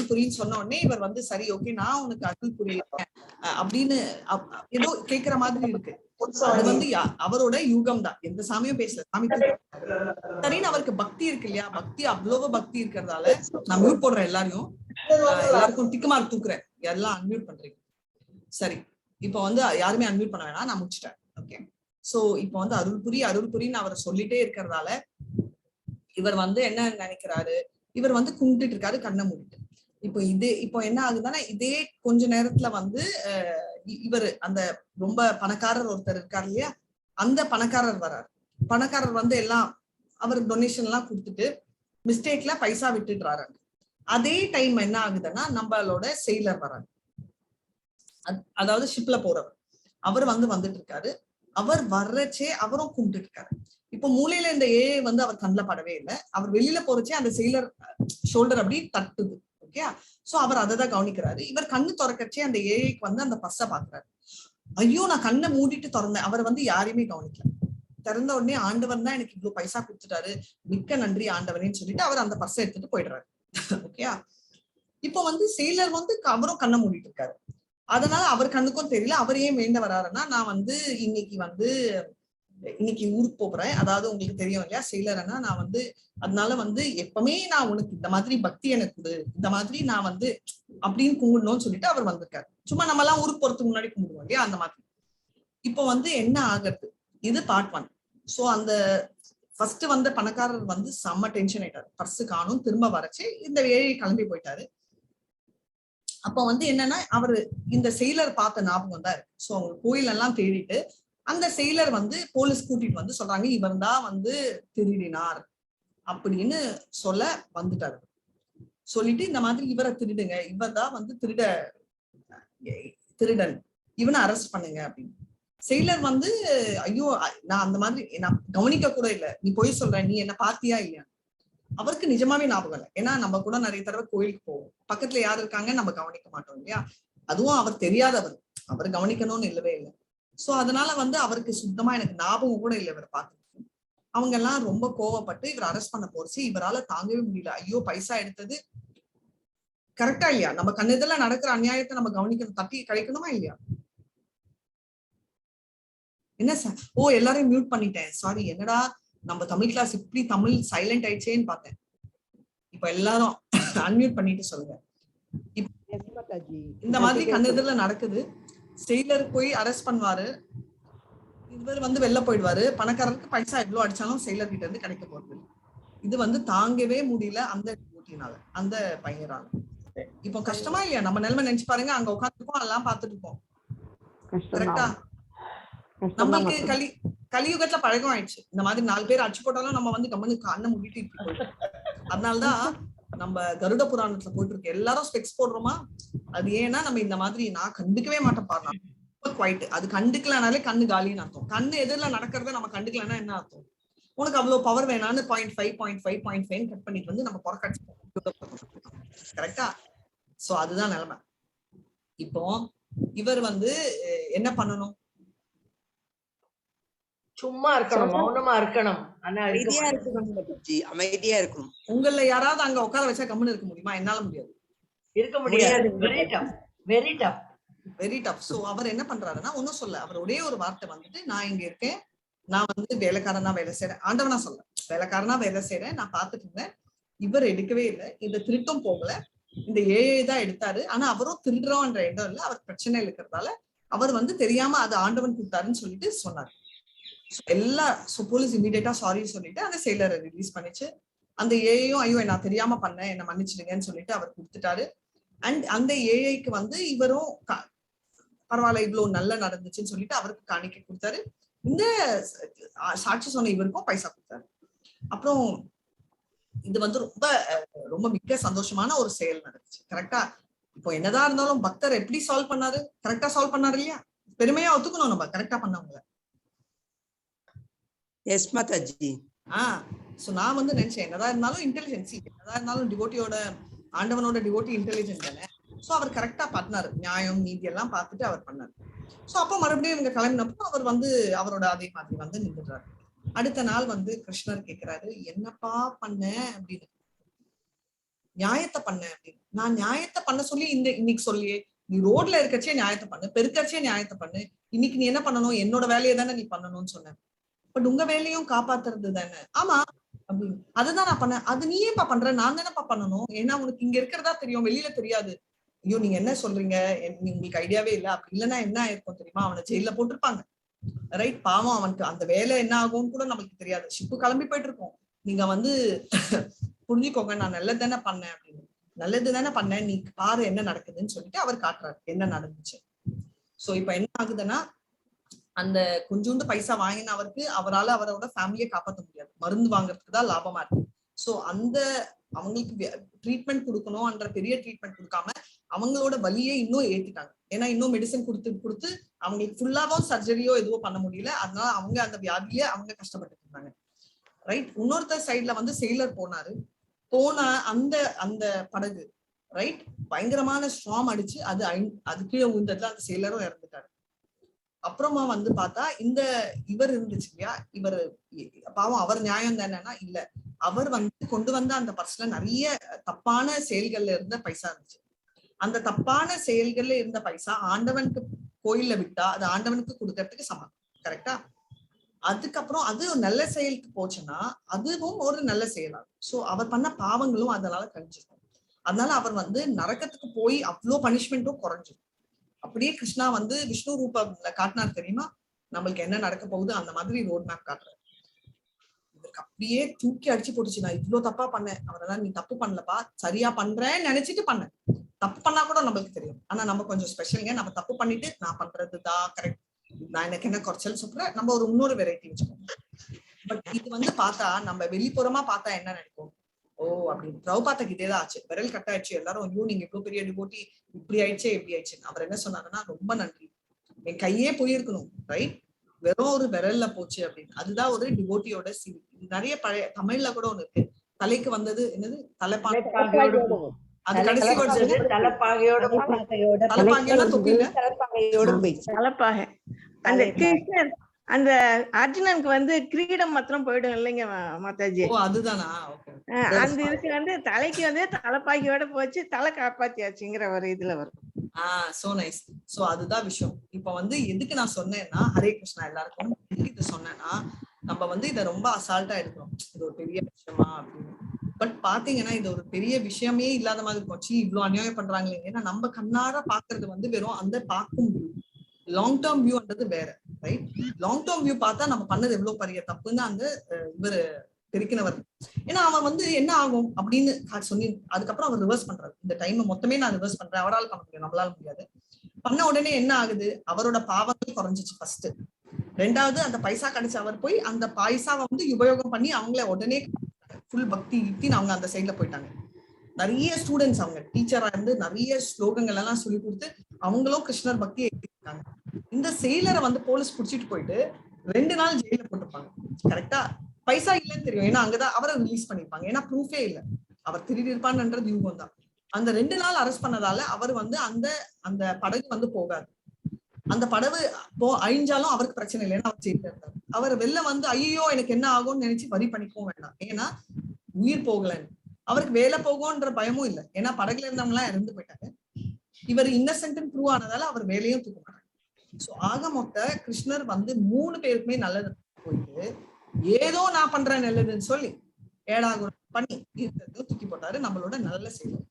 புரின்னு சொன்ன உடனே இவர் வந்து சரி ஓகே நான் உனக்கு அருள் புரியிருக்கேன் அப்படின்னு ஏதோ கேக்குற மாதிரி இருக்கு. அது வந்து அவரோட யூகம் தான், எந்த சாமியும் பேசல, சாமிக்கு சரின்னு அவருக்கு பக்தி இருக்கு இல்லையா, பக்தி அவ்வளவு பக்தி இருக்கிறதால நான் மியூட் போடுறேன், எல்லாருக்கும் டிக்கு மார்க் தூக்குறேன், எல்லாம் அன்மியூட் பண்றீங்க. சரி, இப்போ வந்து யாருமே அன்மியூட் பண்ண வேணாம், நான் முடிச்சிட்டேன். ஓகே, சோ இப்போ வந்து அருள் புரின்னு அவர் சொல்லிட்டே இருக்கிறதால இவர் வந்து என்ன நினைக்கிறாரு, இவர் வந்து கும்பிட்டு இருக்காரு கண்ணை மூடிட்டு. இப்போ என்ன ஆகுதுன்னா, இதே கொஞ்ச நேரத்துல வந்து இவர் அந்த ரொம்ப பணக்காரர் ஒருத்தர் இருக்காரு இல்லையா, அந்த பணக்காரர் வர்றாரு. பணக்காரர் வந்து எல்லாம் அவர் டொனேஷன் எல்லாம் கொடுத்துட்டு மிஸ்டேக்ல பைசா விட்டுடுறாரு. அதே டைம் என்ன ஆகுதுன்னா, நம்மளோட செயலர் வராரு, அதாவது ஷிப்ல போறவர், அவர் வந்துட்டு இருக்காரு. அவர் வர்றச்சே அவரும் கும்பிட்டு இருக்காரு. இப்போ மூலையில இந்த ஏ வந்து அவர் கண்ணில் படவே இல்லை, அவர் வெளியில போறச்சே அந்த செயலர் ஷோல்டர் அப்படி தட்டுது. ஓகே, சோ அவர் அதை தான் கவனிக்கிறாரு. இவர் கண்ணு திறக்கச்சே அந்த ஏஐக்கு வந்து அந்த பஸ்ஸை பாக்குறாரு. ஐயோ நான் கண்ணை மூடிட்டு திறந்தேன், அவர் வந்து யாரையுமே கவனிக்கல. திறந்த உடனே ஆண்டவன் தான் எனக்கு இவ்வளவு பைசா கொடுத்துட்டாரு, மிக்க நன்றி ஆண்டவனேன்னு சொல்லிட்டு அவர் அந்த பர்ஸை எடுத்துட்டு போயிடுறாரு. ஓகே, இப்போ வந்து செயலர் வந்து அவரும் கண்ணை மூடிட்டு இருக்காரு. அதனால அவர் கண்ணுக்கும் தெரியல. அவர் ஏன் வேண்ட வராருன்னா, நான் வந்து இன்னைக்கு ஊருக்கு போறேன், அதாவது உங்களுக்கு தெரியும் இல்லையா செயலர்னா, நான் வந்து அதனால வந்து எப்பவுமே நான் உனக்கு இந்த மாதிரி பக்தி எனக்கு கொடு, இந்த மாதிரி நான் வந்து அப்படின்னு கும்பிடணும்னு சொல்லிட்டு அவர் வந்திருக்காரு. சும்மா நம்ம எல்லாம் ஊருக்கு போறதுக்கு முன்னாடி கும்பிடுவோம் இல்லையா, அந்த மாதிரி. இப்போ வந்து என்ன ஆகுறது, இது பார்ட் 1. சோ அந்த ஃபர்ஸ்ட் வந்த பணக்காரர் வந்து செம்ம டென்ஷன் ஆயிட்டாரு. பர்ஸ் காணும், திரும்ப வரச்சு இந்த ஏழை கிளம்பி போயிட்டாரு. அப்ப வந்து என்னன்னா அவரு இந்த செயலர் பார்த்த ஞாபகம் தான் இருக்கு. சோ அவங்க கோயில் எல்லாம் தேடிட்டு அந்த செயலர் வந்து போலீஸ் கூட்டிட்டு வந்து சொல்றாங்க, இவர் தான் வந்து திருடினார் அப்படின்னு சொல்ல வந்துட்டாரு. சொல்லிட்டு இந்த மாதிரி இவரை திருடுங்க, இவர் தான் வந்து திருடன், இவனை அரெஸ்ட் பண்ணுங்க அப்படின்னு. செயலர் வந்து ஐயோ நான் அந்த மாதிரி நான் கவனிக்க கூட இல்லை, நீ போய் சொல்ற, நீ என்ன பாத்தியா இல்லையா? அவருக்கு நிஜமாவே ஞாபகம் இல்லை. ஏன்னா நம்ம கூட நிறைய தடவை கோயிலுக்கு போவோம், பக்கத்துல யாரு இருக்காங்க நம்ம கவனிக்க மாட்டோம் இல்லையா? அதுவும் அவர் தெரியாதவர், அவர் கவனிக்கணும்னு இல்லவே இல்லை. சோ அதனால வந்து அவருக்கு சுத்தமா எனக்கு ஞாபகம் கூட இல்லை இவரை பார்த்து. அவங்க எல்லாம் ரொம்ப கோவப்பட்டு இவர் அரெஸ்ட் பண்ண போச்சு. இவரால தாங்கவே முடியல. ஐயோ பைசா எடுத்தது கரெக்டா இல்லையா? நம்ம கண்ணெதில நடக்கிற அநியாயத்தை நம்ம கவனிக்கணும், தட்டி கழிக்கணுமா இல்லையா? என்ன சார்? ஓ எல்லாரையும் மியூட் பண்ணிட்டேன், சாரி. என்னடா நம்ம தமிழ் கிளாஸ் இப்படி தமிழ் சைலண்ட் ஆயிடுச்சேன்னு பார்த்தேன். இப்ப எல்லாரும் அன்மியூட் பண்ணிட்டு சொல்லுங்க. இந்த மாதிரி கண்ணெதில நடக்குது. செயலர் போய் அரெஸ்ட் பண்ணுவாரு, இவர் வந்து வெளில போயிடுவாரு. பணக்காரருக்கு பைசா எவ்வளவு அடிச்சாலும் செயலர் கிட்ட இருந்து கிடைக்க போறது. இது வந்து தாங்கவே முடியல அந்த டியூட்டினால, அந்த பையனால. இப்போ கஷ்டமா இல்லையா? நம்ம நிலைமை நினைச்சு பாருங்க. அங்க உட்காந்துருக்கோம், எல்லாம் பாத்துட்டு இருக்கோம். கரெக்டா? நம்மளுக்கு கலியுகத்துல பழகம் ஆயிடுச்சு. இந்த மாதிரி 4 பேர் அடிச்சு போட்டாலும் நம்ம வந்து கம்மனு கண்ணை மூடிட்டு இருக்கு. அதனாலதான் நம்ம கருட புராணத்துல போயிட்டு இருக்கு, எல்லாரும் ஸ்பெக்ஸ் போடுறோமா? அது ஏன்னா நம்ம இந்த மாதிரி நான் கண்டுக்கவே மாட்டேன் பாருங்க. குவைட் அது கண்டுக்கலனாலே கண்ணு காலின்னு அர்த்தம். கண்ணு எதிரில நடக்கிறத நம்ம கண்டுக்கலன்னா என்ன அர்த்தம்? உனக்கு அவ்வளவு பவர் வேணான்னு 0.5 கட் பண்ணிட்டு வந்து நம்ம புறக்கடிச்சு. கரெக்டா? சோ அதுதான் நிலைமை. இப்போ இவர் வந்து என்ன பண்ணணும்? சும்மா இருக்கணும், மௌனமா இருக்கணும், அமைதியா இருக்கணும். உங்கள யாராவது அங்க உட்கார வச்சா கம்முன்னு இருக்க முடியுமா? என்னால முடியாது, இருக்க முடியாது. Very tough. சோ அவர் என்ன பண்றாருன்னா ஒன்னும் சொல்ல, அவர் ஒரே ஒரு வார்த்தை வந்துட்டு, நான் இங்க இருக்கேன், நான் வந்து வேலைக்காரனா வேலை செய்யறேன், ஆண்டவனா சொல்ல, வேலைக்காரனா வேலை செய்யறேன், நான் பாத்துட்டு இருந்தேன், இவர் எடுக்கவே இல்லை, இந்த திருட்டும் போகல, இந்த ஏழை தான் எடுத்தாரு. ஆனா அவரும் திருடுறோன்ற இடம் இல்ல, அவர் பிரச்சனை இருக்கிறதால அவர் வந்து தெரியாம அது ஆண்டவன் கொடுத்தாருன்னு சொல்லிட்டு சொன்னார். போலீஸ் இமீடியட்டா சாரி சொல்லிட்டு அந்த செயலரை ரிலீஸ் பண்ணிச்சு. அந்த ஏஐயும் ஐயோ நான் தெரியாம பண்ணேன், என்ன மன்னிச்சிடுங்கன்னு சொல்லிட்டு அவர் கொடுத்துட்டாரு. அண்ட் அந்த ஏஐக்கு வந்து இவரும் பரவாயில்ல இவ்வளவு நல்லா நடந்துச்சுன்னு சொல்லிட்டு அவருக்கு காணிக்கை கொடுத்தாரு. இந்த சாட்சி சொன்ன இவருக்கும் பைசா கொடுத்தாரு. அப்புறம் இது வந்து ரொம்ப ரொம்ப மிக சந்தோஷமான ஒரு செயல் நடந்துச்சு. கரெக்டா? இப்போ என்னதான் இருந்தாலும் பக்தர் எப்படி சால்வ் பண்ணாரு? கரெக்டா சால்வ் பண்ணாரு இல்லையா? பெருமையா ஒத்துக்கணும் நம்ம கரெக்டா பண்ணவங்கள. எஸ் மாதாஜி. சோ நான் வந்து நினைச்சேன், என்னதான் இருந்தாலும் இன்டெலிஜென்சி, என்னதான் இருந்தாலும் டிவோட்டியோட ஆண்டவனோட டிவோட்டி இன்டெலிஜென்ட் தானே. சோ அவர் கரெக்டா பண்ணாரு, நியாயம் நீதி எல்லாம் பார்த்துட்டு அவர் பண்ணாரு. சோ அப்ப மறுபடியும் இவங்க கிளம்பினப்போ அவர் வந்து அவரோட அதே மாதிரி வந்து நின்றுறாரு. அடுத்த நாள் வந்து கிருஷ்ணர் கேக்குறாரு, என்னப்பா பண்ண அப்படின்னு. நியாயத்தை பண்ண அப்படின்னு. நான் நியாயத்தை பண்ண சொல்லி இன்னைக்கு சொல்லியே, நீ ரோட்ல இருக்கச்சே நியாயத்தை பண்ணு, பெருக்கச்சே நியாயத்தை பண்ணு, இன்னைக்கு நீ என்ன பண்ணணும்? என்னோட வேலையை தானே நீ பண்ணணும்னு சொன்ன, பட் உங்க வேலையும் காப்பாத்துறது தானே. ஆமா அப்படின்னு. அதுதான் நான் பண்ணேன். அது நீ ஏன்பா பண்ற? நான் தானேப்பா பண்ணணும், ஏன்னா உனக்கு இங்க இருக்கிறதா தெரியும், வெளியில தெரியாது. ஐயோ நீங்க என்ன சொல்றீங்க, உங்களுக்கு ஐடியாவே இல்ல. அப்படி இல்லைன்னா என்ன ஆயிருக்கும் தெரியுமா? அவனை ஜெயில போட்டிருப்பாங்க. ரைட்? பாவம், அவனுக்கு அந்த வேலை என்ன ஆகும்னு கூட நமக்கு தெரியாது. ஷிப்பு கிளம்பி போயிட்டு இருக்கோம். நீங்க வந்து புரிஞ்சுக்கோங்க, நான் நல்லது தானே பண்ணேன் அப்படின்னு. நல்லது தானே பண்ணேன், நீ பாரு என்ன நடக்குதுன்னு சொல்லிட்டு அவர் காட்டுறாரு என்ன நடந்துச்சு. சோ இப்ப என்ன ஆகுதுன்னா, அந்த கொஞ்சோண்டு பைசா வாங்கினவருக்கு அவரால் அவரோட ஃபேமிலியை காப்பாற்ற முடியாது, மருந்து வாங்குறதுக்கு தான் லாபமா இருக்கு. சோ அந்த அவங்களுக்கு ட்ரீட்மெண்ட் கொடுக்கணும்ன்ற பெரிய ட்ரீட்மெண்ட் கொடுக்காம அவங்களோட வலியை இன்னும் ஏத்திட்டாங்க. ஏன்னா இன்னும் மெடிசன் கொடுத்து அவங்களுக்கு ஃபுல்லாவும் சர்ஜரியோ எதுவோ பண்ண முடியல. அதனால அவங்க அந்த வியாதியில அவங்க கஷ்டப்பட்டு இருந்தாங்க. ரைட்? இன்னொருத்தர் சைட்ல வந்து செயலர் போன அந்த படகு ரைட் பயங்கரமான ஸ்ட்ராம் அடிச்சு அது கீழே விழுந்ததுல அந்த செயலரும் இறந்துட்டாரு. அப்புறமா வந்து பார்த்தா இவர் இருந்துச்சு இல்லையா, இவர் பாவம் அவர் நியாயம் தானேன்னா இல்ல, அவர் வந்து கொண்டு வந்த அந்த பர்ஸ்ல நிறைய தப்பான செயல்கள்ல இருந்த பைசா இருந்துச்சு. அந்த தப்பான செயல்கள்ல இருந்த பைசா ஆண்டவனுக்கு கோயில்ல விட்டா அது ஆண்டவனுக்கு கொடுக்கறதுக்கு சமம். கரெக்டா? அதுக்கப்புறம் அது ஒரு நல்ல செயலுக்கு போச்சுன்னா அதுவும் ஒரு நல்ல செயலாகும். சோ அவர் பண்ண பாவங்களும் அதனால கழிஞ்சிருக்கும். அதனால அவர் வந்து நரக்கத்துக்கு போய் அவ்வளோ பனிஷ்மெண்ட்டும் குறைஞ்சிடும். அப்படியே கிருஷ்ணா வந்து விஷ்ணு ரூபம்ல காட்டினார் தெரியுமா, நம்மளுக்கு என்ன நடக்க போகுது, அந்த மாதிரி ரோட் மேப் காட்டுறாரு. அவருக்கு அப்படியே தூக்கி அடிச்சு போட்டுச்சு. நான் இவ்வளவு தப்பா பண்ணேன். அவரெல்லாம் நீ தப்பு பண்ணலப்பா, சரியா பண்றேன்னு நினைச்சிட்டு பண்ணேன். தப்பு பண்ணா கூட நம்மளுக்கு தெரியும். ஆனா நம்ம கொஞ்சம் ஸ்பெஷலுங்க. நம்ம தப்பு பண்ணிட்டு நான் பண்றதுதான் கரெக்ட், நான் எனக்கு என்ன குறைச்சல் சொல்றேன், நம்ம ஒரு இன்னொரு வெரைட்டி வச்சுக்கோங்க. பட் இது வந்து பார்த்தா நம்ம வெளிப்புறமா பார்த்தா என்ன நினைப்போம், ஓ அப்படின்னு. பிரபுபாதாக்கு இதேதான் ஆச்சு, விரல் கட் ஆயிடுச்சு. எல்லாரும் ஐயோ நீங்க இவ்வளவு பெரிய டிவோட்டி, இப்படி ஆயிடுச்சே எப்படி ஆயிடுச்சு. அவர் என்ன சொன்னாங்கன்னா, ரொம்ப நன்றி, என் கையே போயிருக்கணும், ரைட், வெறும் ஒரு விரல்ல போச்சு அப்படின்னு. அதுதான் ஒரு டிவோட்டியோட சிவி. நிறைய பழைய தமிழ்ல கூட ஒண்ணு இருக்கு, தலைக்கு வந்தது என்னது, தலைப்பாகையோடு, அது கடைசி வருஷம் தலைப்பாகையோட தொப்பில தலைப்பாகை. அந்த கிருஷ்ணன் அந்த அர்ஜுனனுக்கு வந்து கிரீடம் மாத்திரம் போயிடும் இல்லைங்க மாதாஜி. அதுதானா? அந்த இதுக்கு வந்து தலைக்கு வந்து தலைப்பாகியோட போச்சு, தலை காப்பாத்தியாச்சுங்கிற ஒரு இதுல வரும். So nice. சோ அதுதான் விஷயம். இப்ப வந்து எதுக்கு நான் சொன்னேன்னா, ஹரே கிருஷ்ணா எல்லாருக்கும் எதுக்கு இது சொன்னேன்னா, நம்ம வந்து இதை ரொம்ப அசால்ட்டா எடுக்கிறோம், இது ஒரு பெரிய விஷயமா அப்படின்னு. பட் பாத்தீங்கன்னா இது ஒரு பெரிய விஷயமே இல்லாத மாதிரி போச்சு, இவ்வளவு அநியாயம் பண்றாங்களே. ஏன்னா நம்ம கண்ணார பாக்குறது வந்து வெறும் அந்த பார்க்கும் வியூ, லாங் டேர்ம் வியூன்றது வேற, ரைட்? லாங் டேர்ம் வியூ பார்த்தா நம்ம பண்ணது எவ்வளவு பெரிய தப்புன்னு அந்த இவர் பெருக்கினவர். ஏன்னா அவன் வந்து என்ன ஆகும் அப்படின்னு சொல்லி அதுக்கப்புறம் அவர் ரிவர்ஸ் பண்றாரு. இந்த டைம் மொத்தமே நான் ரிவர்ஸ் பண்றேன், அவரால் பண்ண முடியும், நம்மளால முடியாது. பண்ண உடனே என்ன ஆகுது, அவரோட பாவங்கள் குறைஞ்சிச்சு ஃபர்ஸ்ட். ரெண்டாவது அந்த பைசா கிடைச்சு அவர் போய் அந்த பைசாவை வந்து உபயோகம் பண்ணி அவங்கள உடனே ஃபுல் பக்தி யுக்தின்னு அவங்க அந்த சைட்ல போயிட்டாங்க. நிறைய ஸ்டூடெண்ட்ஸ் அவங்க டீச்சரா இருந்து நிறைய ஸ்லோகங்கள் எல்லாம் சொல்லி கொடுத்து அவங்களும் கிருஷ்ணர் பக்தியை எடுத்துக்கிட்டாங்க. இந்த செயலரை வந்து போலீஸ் புடிச்சிட்டு போயிட்டு 2 நாள் ஜெயில போட்டிருப்பாங்க. கரெக்டா? பைசா இல்லைன்னு தெரியும், ஏன்னா அங்கதான் அவரை ரிலீஸ் பண்ணிருப்பாங்க. ஏன்னா ப்ரூஃபே இல்லை, அவர் திருடி இருப்பான்ன்றது யூகம் தான். அந்த 2 நாள் அரெஸ்ட் பண்ணதால அவர் வந்து அந்த படகு வந்து போகாது. அந்த படகு அழிஞ்சாலும் அவருக்கு பிரச்சனை இல்லை, ஏன்னா அவர் ஜெயில இருந்தார். அவர் வெளில வந்து ஐயோ எனக்கு என்ன ஆகும்னு நினைச்சு வரி பண்ணிக்கவும் வேண்டாம், ஏன்னா உயிர் போகலன்னு. அவருக்கு வேலை போகும்ன்ற பயமும் இல்லை, ஏன்னா படகுல இருந்தவங்க எல்லாம் இறந்து போயிட்டாங்க. இவர் இன்னசென்ட் ப்ரூவ் ஆனதால அவர் வேலையும் தூக்க மாட்டாங்க. சோ ஆக மொத்த கிருஷ்ணர் வந்து 3 பேருக்குமே நல்லது போயிட்டு ஏதோ நான் பண்றேன் நல்லதுன்னு சொல்லி ஏடாகுறம் பண்ணி இருக்கிறதையும் தூக்கி போட்டாரு நம்மளோட நல்ல செயலர்.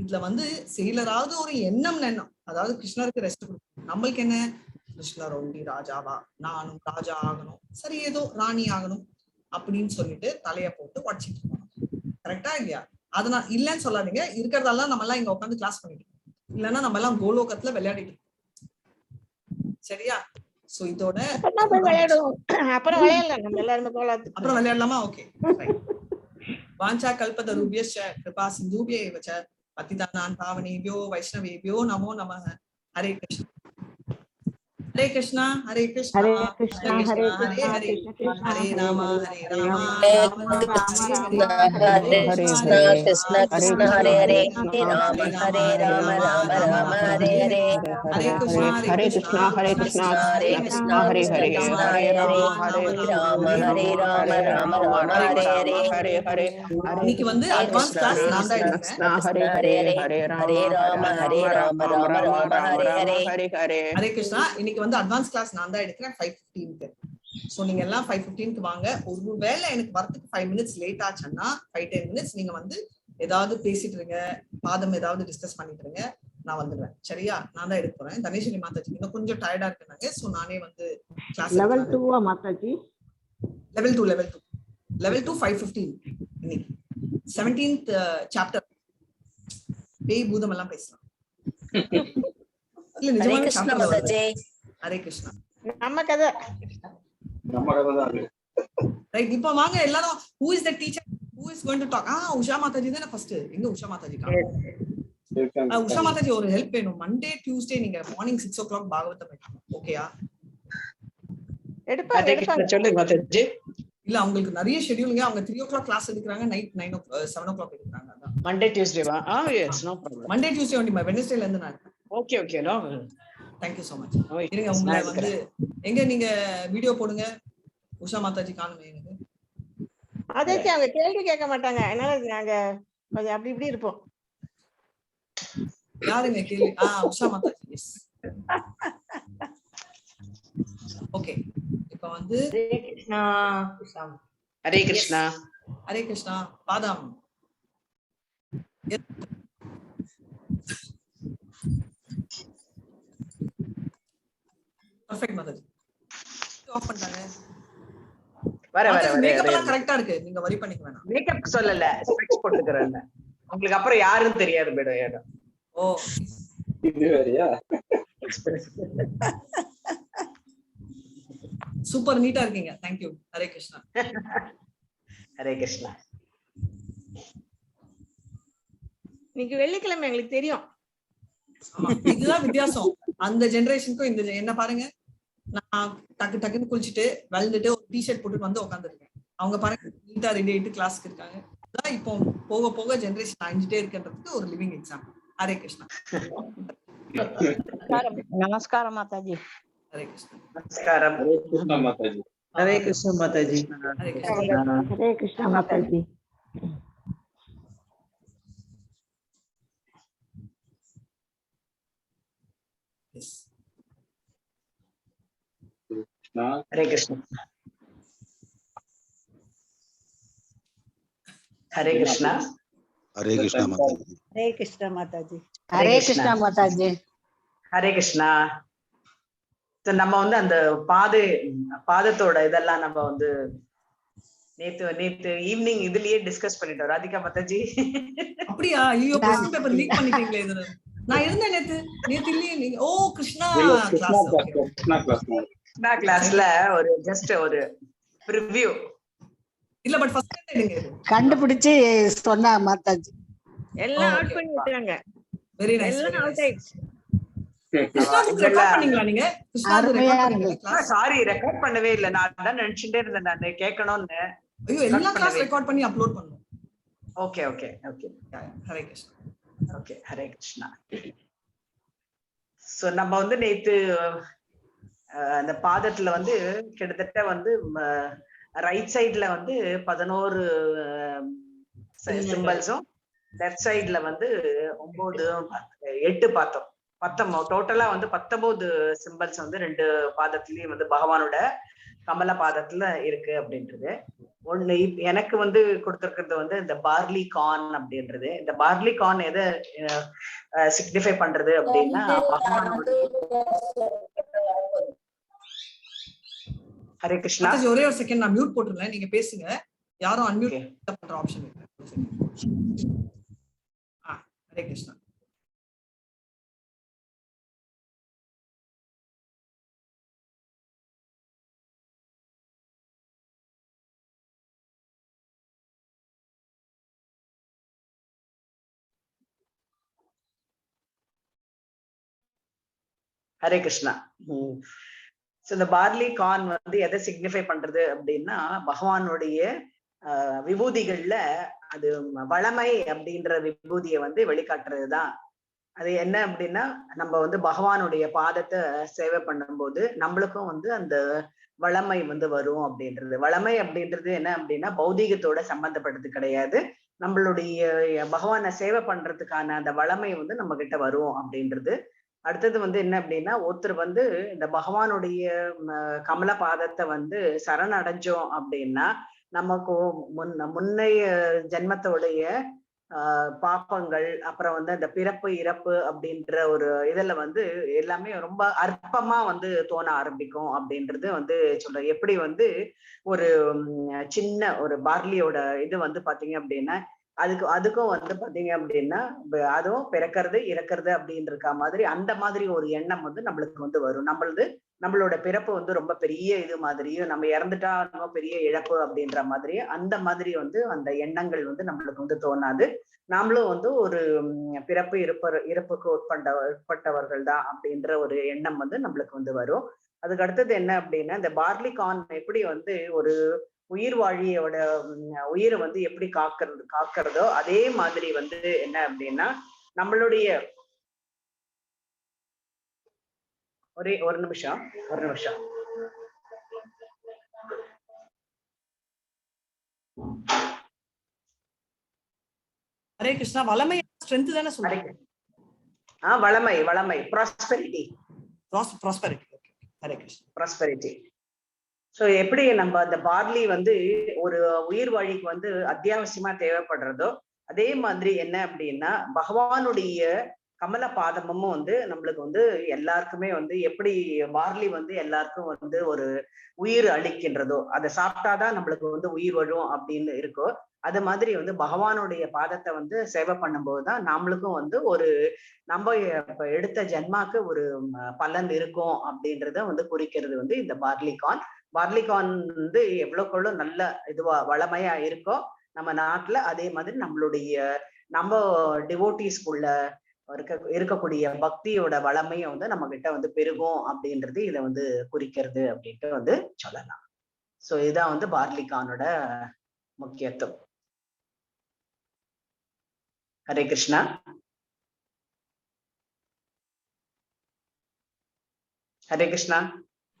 இதுல வந்து செயலராவது ஒரு எண்ணம், அதாவது கிருஷ்ணருக்கு ரெஸ்ட் கொடுக்கணும். நம்மளுக்கு என்ன, கிருஷ்ணர் ஒண்டி ராஜாவா, நானும் ராஜா ஆகணும், சரி ஏதோ ராணி ஆகணும் அப்படின்னு சொல்லிட்டு தலைய போட்டு உடச்சிட்டு இருக்கோம். கரெக்டா இல்லையா? அதனால இல்லைன்னு சொல்லாதீங்க, இருக்கிறதெல்லாம் நம்ம எல்லாம் இங்க உட்காந்து கிளாஸ் பண்ணிட்டு, இல்லைன்னா நம்ம எல்லாம் கோலோகத்துல விளையாடிட்டு இருக்கோம். சரியா? சோ இதோட அப்புறம் விளையாடலாம், நம்ம எல்லாருமே கோலாத்து அப்புறம் விளையாடலாமா? ஓகே. வாஞ்சா கல்பதருபியஸ்ச கிருபா சிந்தூபியைவ ச பதிதானான் பாவனேபியோ வைஷ்ணவேபியோ நமோ நமஹ. ஹரே கிருஷ்ணா ஹரே கிருஷ்ணா ஹரே கிருஷ்ணா கிருஷ்ண கிருஷ்ணா ஹரே ஹரே, ஹரே ராம ஹரே ராம ராம ராம ஹரே ஹரே, கிருஷ்ண கிருஷ்ண ஹரே ஹரே, ராம ஹரே ராம ராம ராம ஹரே ஹரே, ஹரே கிருஷ்ணா ஹரே கிருஷ்ணா ஹரே கிருஷ்ணா ஹரே கிருஷ்ணா ஹரே ஹரே, ஹரே ராம ஹரே ராம ராம ராம ஹரே ஹரே ஹரே. இன்னைக்கு வந்து அட்வான்ஸ் கிளாஸ் நான் தான் எடுக்கிறேன். ஹரே ஹரே, ஹரே ராம ஹரே ராம ராம ராம ஹரே ஹரே. ஹரே கிருஷ்ணா. இன்னைக்கு வந்து அட்வான்ஸ் கிளாஸ் நான் தான் எடுக்கிறேன் 5:15. சோ நீங்க எல்லாம் 5:15 வாங்க. ஒருவேளை எனக்கு வரதுக்கு 5 minutes லேட் ஆச்சுன்னா 5-10 minutes நீங்க வந்து ஏதாவது பேசிட்டு இருங்க, பாதம் ஏதாவது டிஸ்கஸ் பண்ணிட்டு இருங்க, நான் வந்துடுவேன். சரியா? நான் தான் எடுக்க போறேன். தனேஸ்வரி மாதாஜி இன்னும் கொஞ்சம் டயர்டா இருக்குனாங்க, சோ நானே வந்து கிளாஸ் level 2 மாதாஜி. level 2 5:15 இன்னைக்கு 17th சாப்டர் பேய் பூதம் எல்லாம் பேசலாம். இல்ல நிஜமான சாப்டர். ஹரே கிருஷ்ணா. நம்ம கதை தான். ரைட். இப்போ வாங்க எல்லாரும், who is the teacher who is going to talk? Usha Mataji தானே ஃபர்ஸ்ட். எங்க உஷா மாதாஜி? உஷா மாதாஜி ஒரு ஹெல்ப் வேணும். மண்டே டியூஸ்டே நீங்க மார்னிங் 6 o'clock பாகவதம் எடுக்கணும். ஓகேயா? எடுப்பாங்க. சொல்லுங்க மாதாஜி. இல்ல அவங்களுக்கு நிறைய ஷெட்யூலுங்க. அவங்க 3 o'clock கிளாஸ் எடுக்கிறாங்க, நைட் 7 o'clock எடுக்கிறாங்க. அதான் மண்டே டியூஸ்டேவா? Yes, no problem. Monday Tuesday only, வெட்னஸ்டேல இருந்து நான். Okay okay, no. Thank you so much. இருங்க உங்களை வந்து எங்க நீங்க வீடியோ போடுங்க. உஷா மாதாஜி காணுமே எனக்கு. அதே அவங்க கேள்வி கேட்க மாட்டாங்க, அதனால நாங்க கொஞ்சம் அப்படி இப்படி இருப்போம். யாருங்க கேள்வி? உஷா மாதாஜி. எஸ். ஓகே. இப்போ வந்து ஹரே கிருஷ்ணா. ஹரே கிருஷ்ணா. ஹரே கிருஷ்ணா. பாதாம் பர்ஃபெக்ட் மாதாஜி. ஆஃப் பண்ணிட்டாங்க. வர வர மேக்கப் எல்லாம் கரெக்டா இருக்கு, நீங்க வரி பண்ணிக்க வேணாம். மேக்கப் சொல்லல, ஸ்பெக்ஸ் போட்டுக்கிறேன். உங்களுக்கு அப்புறம் யாருன்னு தெரியாது மேடம். ஓ இது வேறயா? சூப்பர் நீட்டா இருக்கீங்க. Thank you. ஹரே கிருஷ்ணா. ஹரே கிருஷ்ணா. இன்னைக்கு வெள்ளிக்கிழமை எங்களுக்கு தெரியும். ஆமா, இதுதான் வித்தியாசம் அந்த ஜெனரேஷனுக்கும் இந்த என்ன பாருங்க, நான் டக்கு டக்குன்னு குளிச்சுட்டு வளர்ந்துட்டு ஒரு டிஷர்ட் போட்டுட்டு வந்து உட்காந்துருக்கேன். அவங்க பாருங்க நீட்டா ரெடி ஆயிட்டு கிளாஸ்க்கு இருக்காங்க. அதான் இப்போ போக போக ஜெனரேஷன் அழிஞ்சிட்டே இருக்குன்றதுக்கு ஒரு லிவிங் எக்ஸாம்பிள். ஹரே கிருஷ்ணா. நமஸ்காரம் மாதாஜி. ஹரே கிருஷ்ணா. நமஸ்காரம். ஹரே கிருஷ்ணா மாதாஜி. ஹரே கிருஷ்ணா மாதாஜி. ஹரே கிருஷ்ணா. ஹரே கிருஷ்ணா மாதாஜி. ஹரே கிருஷ்ணா. ஹரே கிருஷ்ணா. ஹரே கிருஷ்ணா மாதாஜி. ஹரே கிருஷ்ணா மாதாஜி. ஹரே கிருஷ்ணா மாதாஜி. ஹரே கிருஷ்ணா. நம்ம வந்து அந்த பாதத்தோட இதெல்லாம் நம்ம வந்து நேத்து ஈவினிங் இதுலயே டிஸ்கஸ் பண்ணிட்டோம் ராதிகா மாதாஜி. அப்படியா? ஐயோ, கொஸ்டின் பேப்பர் லீக் பண்ணிட்டீங்களே இதுல. நான் இருந்தேன் நேத்து இல்லையே நீங்க. ஓ கிருஷ்ணா கிளாஸ்ல ஒரு ஜஸ்ட் ஒரு ரிவ்யூ இல்ல, பட் ஃபர்ஸ்ட் எடுங்க. கண்டுபிடிச்சு சொன்னா மாதாஜி. எல்லாம் அவுட் பண்ணி விட்டாங்க. Very nice. எல்லாம் அவுட் ஆயிடுச்சு. கிருஷ்ணா ரெக்கார்ட் பண்ணீங்களா நீங்க? கிருஷ்ணா ரெக்கார்ட் சாரி ரெக்கார்ட் பண்ணவே இல்ல. நான் தான் நினைச்சிட்டே இருந்தேன் நான் கேட்கணும்னு. ஐயோ, எல்லா கிளாஸ் ரெக்கார்ட் பண்ணி அப்லோட் பண்ணனும். Okay okay okay. Hare Krishna. Okay Hare Krishna. So நம்ம வந்து நேத்து அந்த பாதத்துல வந்து கிட்டத்தட்ட வந்து ரைட் சைட்ல வந்து 11 சிம்பல்ஸும், லெஃப்ட் சைட்ல வந்து 8 பார்த்தோம். டோட்டலா வந்து 19 சிம்பல்ஸ் வந்து 2 பாதத்திலயும் வந்து பகவானோட கமல பாதத்துல இருக்கு அப்படின்றது ஒண்ணு. எனக்கு வந்து கொடுத்திருக்கிறது வந்து இந்த பார்லி கார்ன் அப்படின்றது. இந்த பார்லி கார்ன் எதை சிக்னிஃபை பண்றது அப்படின்னா, ஹரே கிருஷ்ணா. ஒரே ஒரு செகண்ட் நான் மியூட் போட்டுறேன், நீங்க பேசுங்க. யாரும் அன்மியூட் பண்ற ஆப்ஷன் இருக்கு. ஹரே கிருஷ்ணா. ஹரே கிருஷ்ணா. இந்த பார்லி கார்ன் வந்து எதை சிக்னிஃபை பண்றது அப்படின்னா, பகவானுடைய விபூதிகள்ல அது வளமை அப்படின்ற விபூதியை வந்து வெளிக்காட்டுறதுதான். அது என்ன அப்படின்னா, நம்ம வந்து பகவானுடைய பாதத்தை சேவை பண்ணும்போது நம்மளுக்கும் வந்து அந்த வளமை வந்து வரும் அப்படின்றது. வளமை அப்படின்றது என்ன அப்படின்னா, பௌதீகத்தோட சம்பந்தப்பட்டது கிடையாது. நம்மளுடைய பகவானை சேவை பண்றதுக்கான அந்த வளமை வந்து நம்ம கிட்ட வரும் அப்படின்றது. அடுத்தது வந்து என்ன அப்படின்னா, ஒருத்தர் வந்து இந்த பகவானுடைய கமல பாதத்தை வந்து சரணடைஞ்சோம் அப்படின்னா, நமக்கு முன்னைய ஜென்மத்தோடைய பாப்பங்கள், அப்புறம் வந்து அந்த பிறப்பு இறப்பு அப்படின்ற ஒரு இதுல வந்து எல்லாமே ரொம்ப அற்பமா வந்து தோண ஆரம்பிக்கும் அப்படின்றது வந்து சொல்ற. எப்படி வந்து ஒரு சின்ன ஒரு பார்லியோட இது வந்து பாத்தீங்க அப்படின்னா, அதுக்கும் வந்து பாத்தீங்க அப்படின்னா, அதுவும் பிறக்கிறது இறக்குறது அப்படின்னு இருக்கா மாதிரி அந்த மாதிரி ஒரு எண்ணம் வந்து நம்மளுக்கு வந்து வரும். நம்மளோட பிறப்பு வந்து ரொம்ப பெரிய இது மாதிரியும், நம்ம இறந்துட்டா ரொம்ப பெரிய இழப்பு அப்படின்ற மாதிரியும் அந்த மாதிரி வந்து அந்த எண்ணங்கள் வந்து நம்மளுக்கு வந்து தோணாது. நாமளும் வந்து ஒரு பிறப்பு இறப்புக்கு உட்பட்டவர்கள் தான் அப்படின்ற ஒரு எண்ணம் வந்து நம்மளுக்கு வந்து வரும். அதுக்கு அடுத்தது என்ன அப்படின்னா, இந்த பார்லி கார்ன் எப்படி வந்து ஒரு உயிர் வாழியோட உயிரை வந்து எப்படி காக்கிறதோ அதே மாதிரி வந்து என்ன அப்படின்னா, நம்மளுடைய ஒரு நிமிஷம். ஹரே கிருஷ்ணா. வளமை ஸ்ட்ரென்த் தானே சொல்றீங்க? வளமை prosperity. Hare Krishna. Prosperity. So எப்படி நம்ம அந்த பார்லி வந்து ஒரு உயிர் வாழிக்கு வந்து அத்தியாவசியமா தேவைப்படுறதோ அதே மாதிரி என்ன அப்படின்னா, பகவானுடைய கமல பாதமும் வந்து நம்மளுக்கு வந்து எல்லாருக்குமே வந்து எப்படி பார்லி வந்து எல்லாருக்கும் வந்து ஒரு உயிர் அளிக்கின்றதோ, அதை சாப்பிட்டாதான் நம்மளுக்கு வந்து உயிர் வரும் அப்படின்னு இருக்கோ, அது மாதிரி வந்து பகவானுடைய பாதத்தை வந்து சேவை பண்ணும்போதுதான் நம்மளுக்கும் வந்து ஒரு நம்ம எடுத்த ஜென்மாக்கு ஒரு பலன் இருக்கும் அப்படின்றத வந்து குறிக்கிறது வந்து இந்த பார்லிகான். பார்லிகான் வந்து எவ்வளவுக்கு நல்ல இதுவா வளமையா இருக்கோ நம்ம நாட்டுல, அதே மாதிரி நம்ம டிவோட்டிஸ்குள்ள இருக்கக்கூடிய பக்தியோட வளமையை வந்து நம்ம கிட்ட வந்து பெருகும் அப்படின்றது இதை வந்து குறிக்கிறது அப்படின்ட்டு வந்து சொல்லலாம். சோ இதான் வந்து பார்லிகானோட முக்கியத்துவம். ஹரே கிருஷ்ணா. ஹரே கிருஷ்ணா.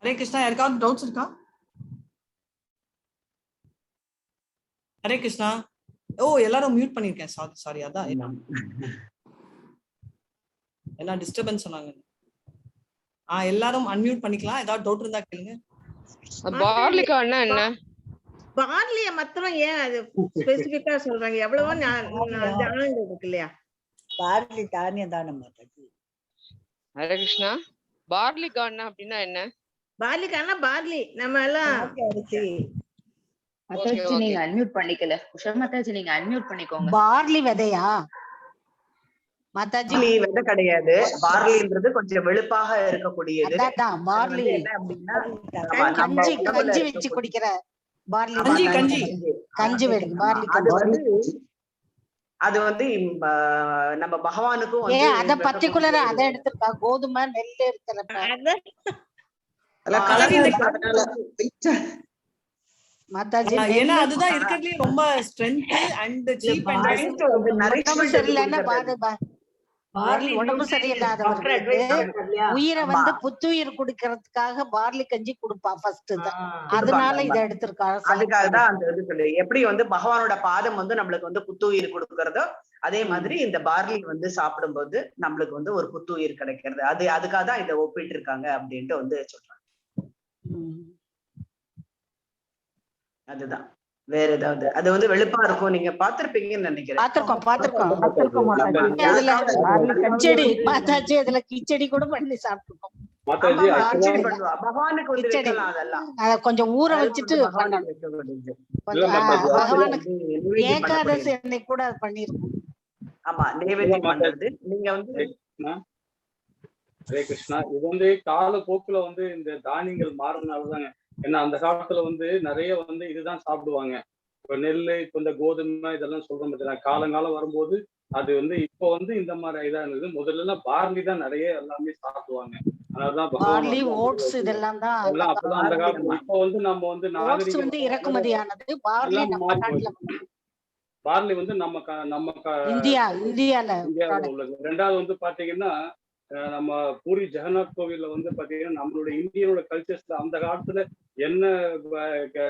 ஹரே கிருஷ்ணா. யாருக்காவது டவுட்ஸ் இருக்கா? ஹரே கிருஷ்ணா. ஓ, எல்லாரும் மியூட் பண்ணிருக்கேன். சாரி அதான் எல்லாம் டிஸ்டர்பன்ஸ் சொன்னாங்க. எல்லாரும் அன்மியூட் பண்ணிக்கலாம். ஏதாவது டவுட் இருந்தா கேளுங்க. பார்லிகான்னா என்ன? பார்லிய மாத்திரம் ஏன் அது ஸ்பெசிபிக்கா சொல்றாங்க? எவ்வளவோ தானங்கள் இருக்கு இல்லையா? பார்லி தானியம் தானம் மாதாஜி. ஹரே கிருஷ்ணா. பார்லிகான்னா அப்படின்னா என்ன? பார்லிகான்னா பார்லி நம்ம எல்லாம் அரிசி. மாதாஜி நீங்க அன்மியூட் பண்ணிக்கல. உஷா மாதாஜி நீங்க அன்மியூட் பண்ணிக்கோங்க. பார்லி விதையா மாதாஜி? விதை கிடையாது. பார்லின்றது கொஞ்சம் வெளுப்பாக இருக்கக்கூடியது. அதான் பார்லி என்ன அப்படின்னா கஞ்சி வச்சு குடிக்கிற பார்லி. கஞ்சி வேணும் பார்லி. அது வந்து நம்ம பகவானுக்கும் அத பர்டிகுலரா அத எடுத்துருக்கா. கோதுமை நெல் இருக்கிறப்ப மாதாஜி ஏன்னா அதுதான் இருக்கிறதுலயே ரொம்ப ஸ்ட்ரென்த் அண்ட் சீப் அண்ட் உடம்பு சரியில்லாதவர்களுக்கு உயிரை வந்து புத்துயிர் குடுக்கறதுக்காக பார்லி கஞ்சி கொடுப்பா ஃபர்ஸ்ட். அதனால இதை எடுத்திருக்காங்க. அதுக்காக தான் அந்த இது சொல்லு. எப்படி வந்து பகவானோட பாதம் வந்து நம்மளுக்கு வந்து புத்துயிர் கொடுக்கறதோ, அதே மாதிரி இந்த பார்லி வந்து சாப்பிடும்போது நம்மளுக்கு வந்து ஒரு புத்துயிர் கிடைக்கிறது. அதுக்காக தான் இதை ஒப்பிட்டு இருக்காங்க அப்படின்ட்டு வந்து சொல்றாங்க. அதுதான். வேற ஏதாவது அது வந்து வெளுப்பா இருக்கும். நீங்க பாத்திருப்பீங்கன்னு நினைக்கிறேன். கிச்சடி மாதாஜி, அதுல கிச்சடி கூட பண்ணி சாப்பிட்டுருக்கோம். பகவானுக்கு வந்து வைக்கலாம். அதெல்லாம் அத கொஞ்சம் ஊற வச்சுட்டு பகவானுக்கு ஏகாதசி அன்னைக்கு கூட பண்ணிருக்கோம். ஆமா, நைவேத்தியம் பண்றது. நீங்க வந்து ஹரே கிருஷ்ணா. இது வந்து காலப்போக்குல வந்து இந்த தானியங்கள் மாறினாலதாங்க. ஏன்னா அந்த காலத்துல வந்து நிறைய வந்து இதுதான் சாப்பிடுவாங்க. இப்ப நெல், இப்ப இந்த கோதுமை இதெல்லாம் சொல்றோம் பார்த்தீங்கன்னா, காலங்காலம் வரும்போது அது வந்து இப்ப வந்து இந்த மாதிரி இதா இருந்தது. முதல்ல எல்லாம் பார்லி தான் நிறைய எல்லாமே சாப்பிடுவாங்க. அதனாலதான் பார்லி, ஓட்ஸ் இதெல்லாம் தான் அப்பதான் அந்த காலத்துல. இப்ப வந்து நம்ம வந்து நாகரிகம் இறக்குமதியானது. பார்லி நம்ம நாட்டுல, பார்லி வந்து நம்ம இந்தியால உள்ளது. ரெண்டாவது வந்து பாத்தீங்கன்னா, நம்ம பூரி ஜெகநாத் கோவில்ல வந்து பாத்தீங்கன்னா நம்மளோட இந்தியனோட கல்ச்சர்ஸ்ல அந்த காலத்துல என்ன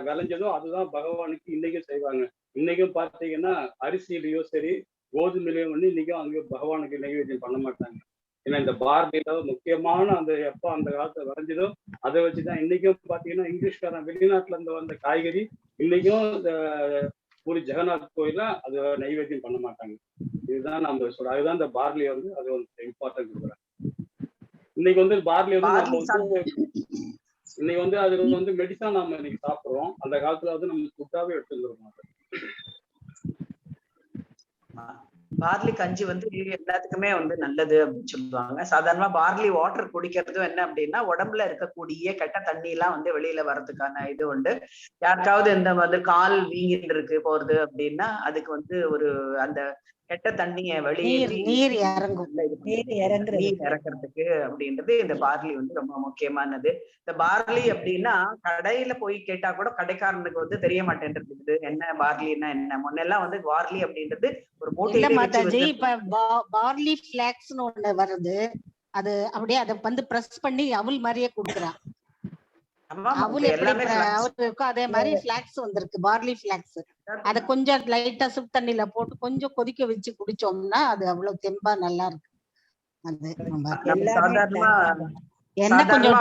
விளைஞ்சதோ அதுதான் பகவானுக்கு இன்னைக்கும் செய்வாங்க. இன்னைக்கும் பாத்தீங்கன்னா அரிசியிலயோ சரி, கோதுமையிலயோ வந்து இன்னைக்கும் அங்கே பகவானுக்கு நைவேத்தியம் பண்ண மாட்டாங்க. ஏன்னா இந்த பார்லில முக்கியமான அந்த எப்ப அந்த காலத்துல விளைஞ்சதோ அதை வச்சுதான் இன்னைக்கும் பாத்தீங்கன்னா இங்கிலீஷ்காரன் வெளிநாட்டுல இருந்து வந்த காய்கறி இன்னைக்கும் இந்த பூரி ஜெகநாத் கோயில அது நைவேத்தியம் பண்ண மாட்டாங்க. இதுதான் நம்ம சொல்றோம். அதுதான் இந்த பார்லி வந்து அது ஒரு இம்பார்ட்டன்ட் கொடுக்குறாங்க. இன்னைக்கு வந்து பார்லி வந்து நம்ம வந்து இன்னைக்கு வந்து அது வந்து மெடிசன் நம்ம இன்னைக்கு சாப்பிடுறோம். அந்த காலத்துல வந்து நம்ம ஃபுட்டாவே எடுத்துருக்கோம். பார்லி கஞ்சி வந்து எல்லாத்துக்குமே வந்து நல்லது அப்படின்னு சொல்லுவாங்க. சாதாரணமா பார்லி வாட்டர் குடிக்கிறதும் என்ன அப்படின்னா, உடம்புல இருக்கக்கூடிய கெட்ட தண்ணி எல்லாம் வந்து வெளியில வர்றதுக்கான இது உண்டு. யாருக்காவது இந்த வந்து கால் வீங்கிட்டு இருக்கு போறது அப்படின்னா, அதுக்கு வந்து ஒரு அந்த கெட்ட தண்ணிய வெளியேற்றி நீர் இறக்குறதுக்கு அப்படின்றது இந்த பார்லி வந்து ரொம்ப முக்கியமானது. இந்த பார்லி அப்படின்னா கடையில போய் கேட்டா கூட கடைக்காரனுக்கு வந்து தெரிய மாட்டேன்றது என்ன பார்லின்னா என்ன. முன்னெல்லாம் வந்து பார்லி அப்படின்றது ஒரு மாதாஜி, இப்ப பார்லி பிளாக்ஸ்னு ஒண்ணு வருது. அது அப்படியே அதை வந்து பிரஸ் பண்ணி அவல் மாதிரியே கொடுக்குறான். அவல் எப்படி இருக்கும் அதே மாதிரி பிளாக்ஸ் வந்திருக்கு, பார்லி பிளாக்ஸ். அத கொஞ்சம் லைட்டா சுடு தண்ணியில போட்டு கொஞ்சம் கொதிக்க வச்சு குடிச்சோம்னா அது அவ்வளவு தெம்பா நல்லா இருக்கு. அது என்ன கொஞ்சம்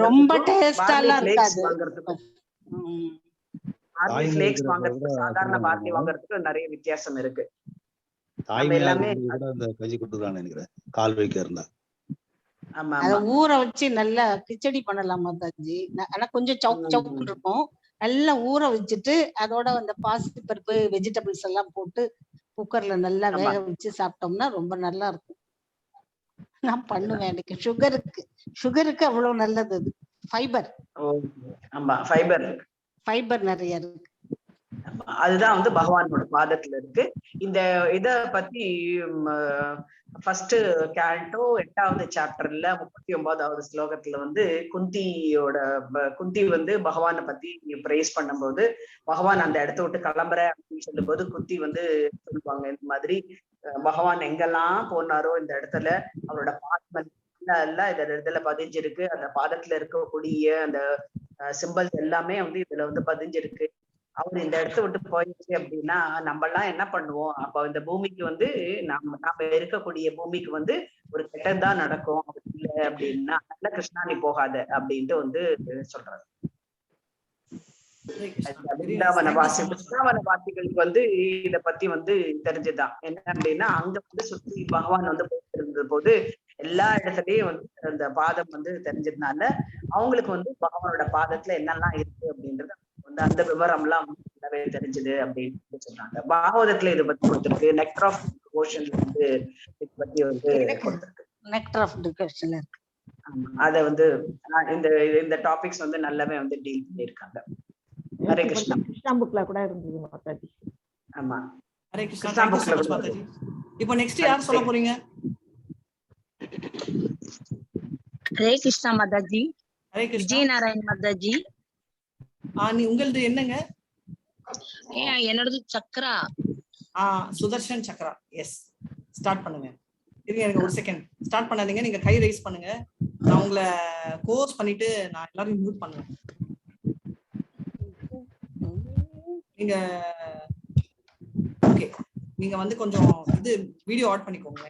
ரொம்ப டேஸ்டா எல்லாம் இருக்காது. பார்லி ஃபிளேக்ஸ் வாங்குறதுக்கு சாதாரண பார்லி வாங்குறதுக்கு நிறைய வித்தியாசம் இருக்கு. தாய்மையாக கூட அந்த கஞ்சி கொடுத்துருக்கான்னு நினைக்கிறேன், கால் வைக்க இருந்தா. அத ஊற வச்சு நல்லா கிச்சடி பண்ணலாம் மாதாஜி. ஆனா கொஞ்சம் சவுக்கு இருக்கும். நல்லா ஊற வச்சுட்டு அதோட அந்த பாசி பருப்பு வெஜிடபிள்ஸ் எல்லாம் போட்டு குக்கர்ல நல்லா வேக வச்சு சாப்பிட்டோம்னா ரொம்ப நல்லா இருக்கும். நான் பண்ணுவேன். எனக்கு சுகருக்கு அவ்வளவு நல்லது அது. ஃபைபர். ஆமா, ஃபைபர் நிறைய இருக்கு. அதுதான் பகவானோட பாதத்துல இருக்கு. இந்த இத பத்தி ஃபர்ஸ்ட் கேண்டோ 8வது சாப்டர்ல 39வது ஸ்லோகத்துல குந்தி பகவானை பத்தி பிரைஸ் பண்ணும்போது, பகவான் அந்த இடத்த விட்டு கிளம்புற அப்படின்னு சொல்லும் போது குந்தி சொல்லுவாங்க, இந்த மாதிரி பகவான் எங்கெல்லாம் போனாரோ இந்த இடத்துல அவரோட பாதம் எல்லாம் இந்த இடத்துல பதிஞ்சிருக்கு. அந்த பாதத்துல இருக்கக்கூடிய அந்த சிம்பல்ஸ் எல்லாமே இதுல பதிஞ்சிருக்கு. அவர் இந்த இடத்த விட்டு போயிடுச்சு அப்படின்னா நம்ம எல்லாம் என்ன பண்ணுவோம்? அப்ப இந்த பூமிக்கு நாம இருக்கக்கூடிய பூமிக்கு ஒரு கெட்டதான் நடக்கும். அப்படி இல்லை அப்படின்னா நல்ல கிருஷ்ணா நீ போகாத அப்படின்ட்டு சொல்றாரு. பிருந்தாவனவாசிகளுக்கு இத பத்தி தெரிஞ்சுதான். என்ன அப்படின்னா அங்க சுத்தி பகவான் போயிட்டு இருந்த போது எல்லா இடத்துலயும் அந்த பாதம் தெரிஞ்சதுனால அவங்களுக்கு பகவானோட பாதத்துல என்னெல்லாம் இருக்கு அப்படின்றது அந்த விவரம் எல்லாம் நல்லாவே தெரிஞ்சது அப்படின்னு சொன்னாங்க. பாகவதத்துல இதை பத்தி கொடுத்திருக்கு. நெக்டர் ஆஃப் டிவோஷன் இதை பத்தி கொடுத்திருக்கு. நெக்டர் ஆஃப் டிவோஷன் இருக்கு. அத இந்த டாபிக்ஸ் நல்லாவே டீல் பண்ணிருக்காங்க. ஹரே கிருஷ்ணா. கிருஷ்ணா புக்ல கூட இருந்தது மாதாஜி. ஆமா, ஹரே கிருஷ்ணா மாதாஜி. இப்போ நெக்ஸ்ட் யார் சொல்ல போறீங்க? ஹரே கிருஷ்ணா மாதாஜி. ஹரே கிருஷ்ணா. விஜய் நாராயண் மாதாஜி. நீ உங்களது என்னங்க? என்னோடது சக்ரா. சுதர்ஷன் சக்ரா. எஸ், ஸ்டார்ட் பண்ணுங்க. இருங்க ஒரு செகண்ட், ஸ்டார்ட் பண்ணாதீங்க, நீங்க கை ரைஸ் பண்ணுங்க. நான் உங்களை கோர்ஸ் பண்ணிட்டு நான் எல்லாரும் மியூட் பண்ணுவேன். நீங்க ஓகே, நீங்க கொஞ்சம் வீடியோ ஆட் பண்ணிக்கோங்க.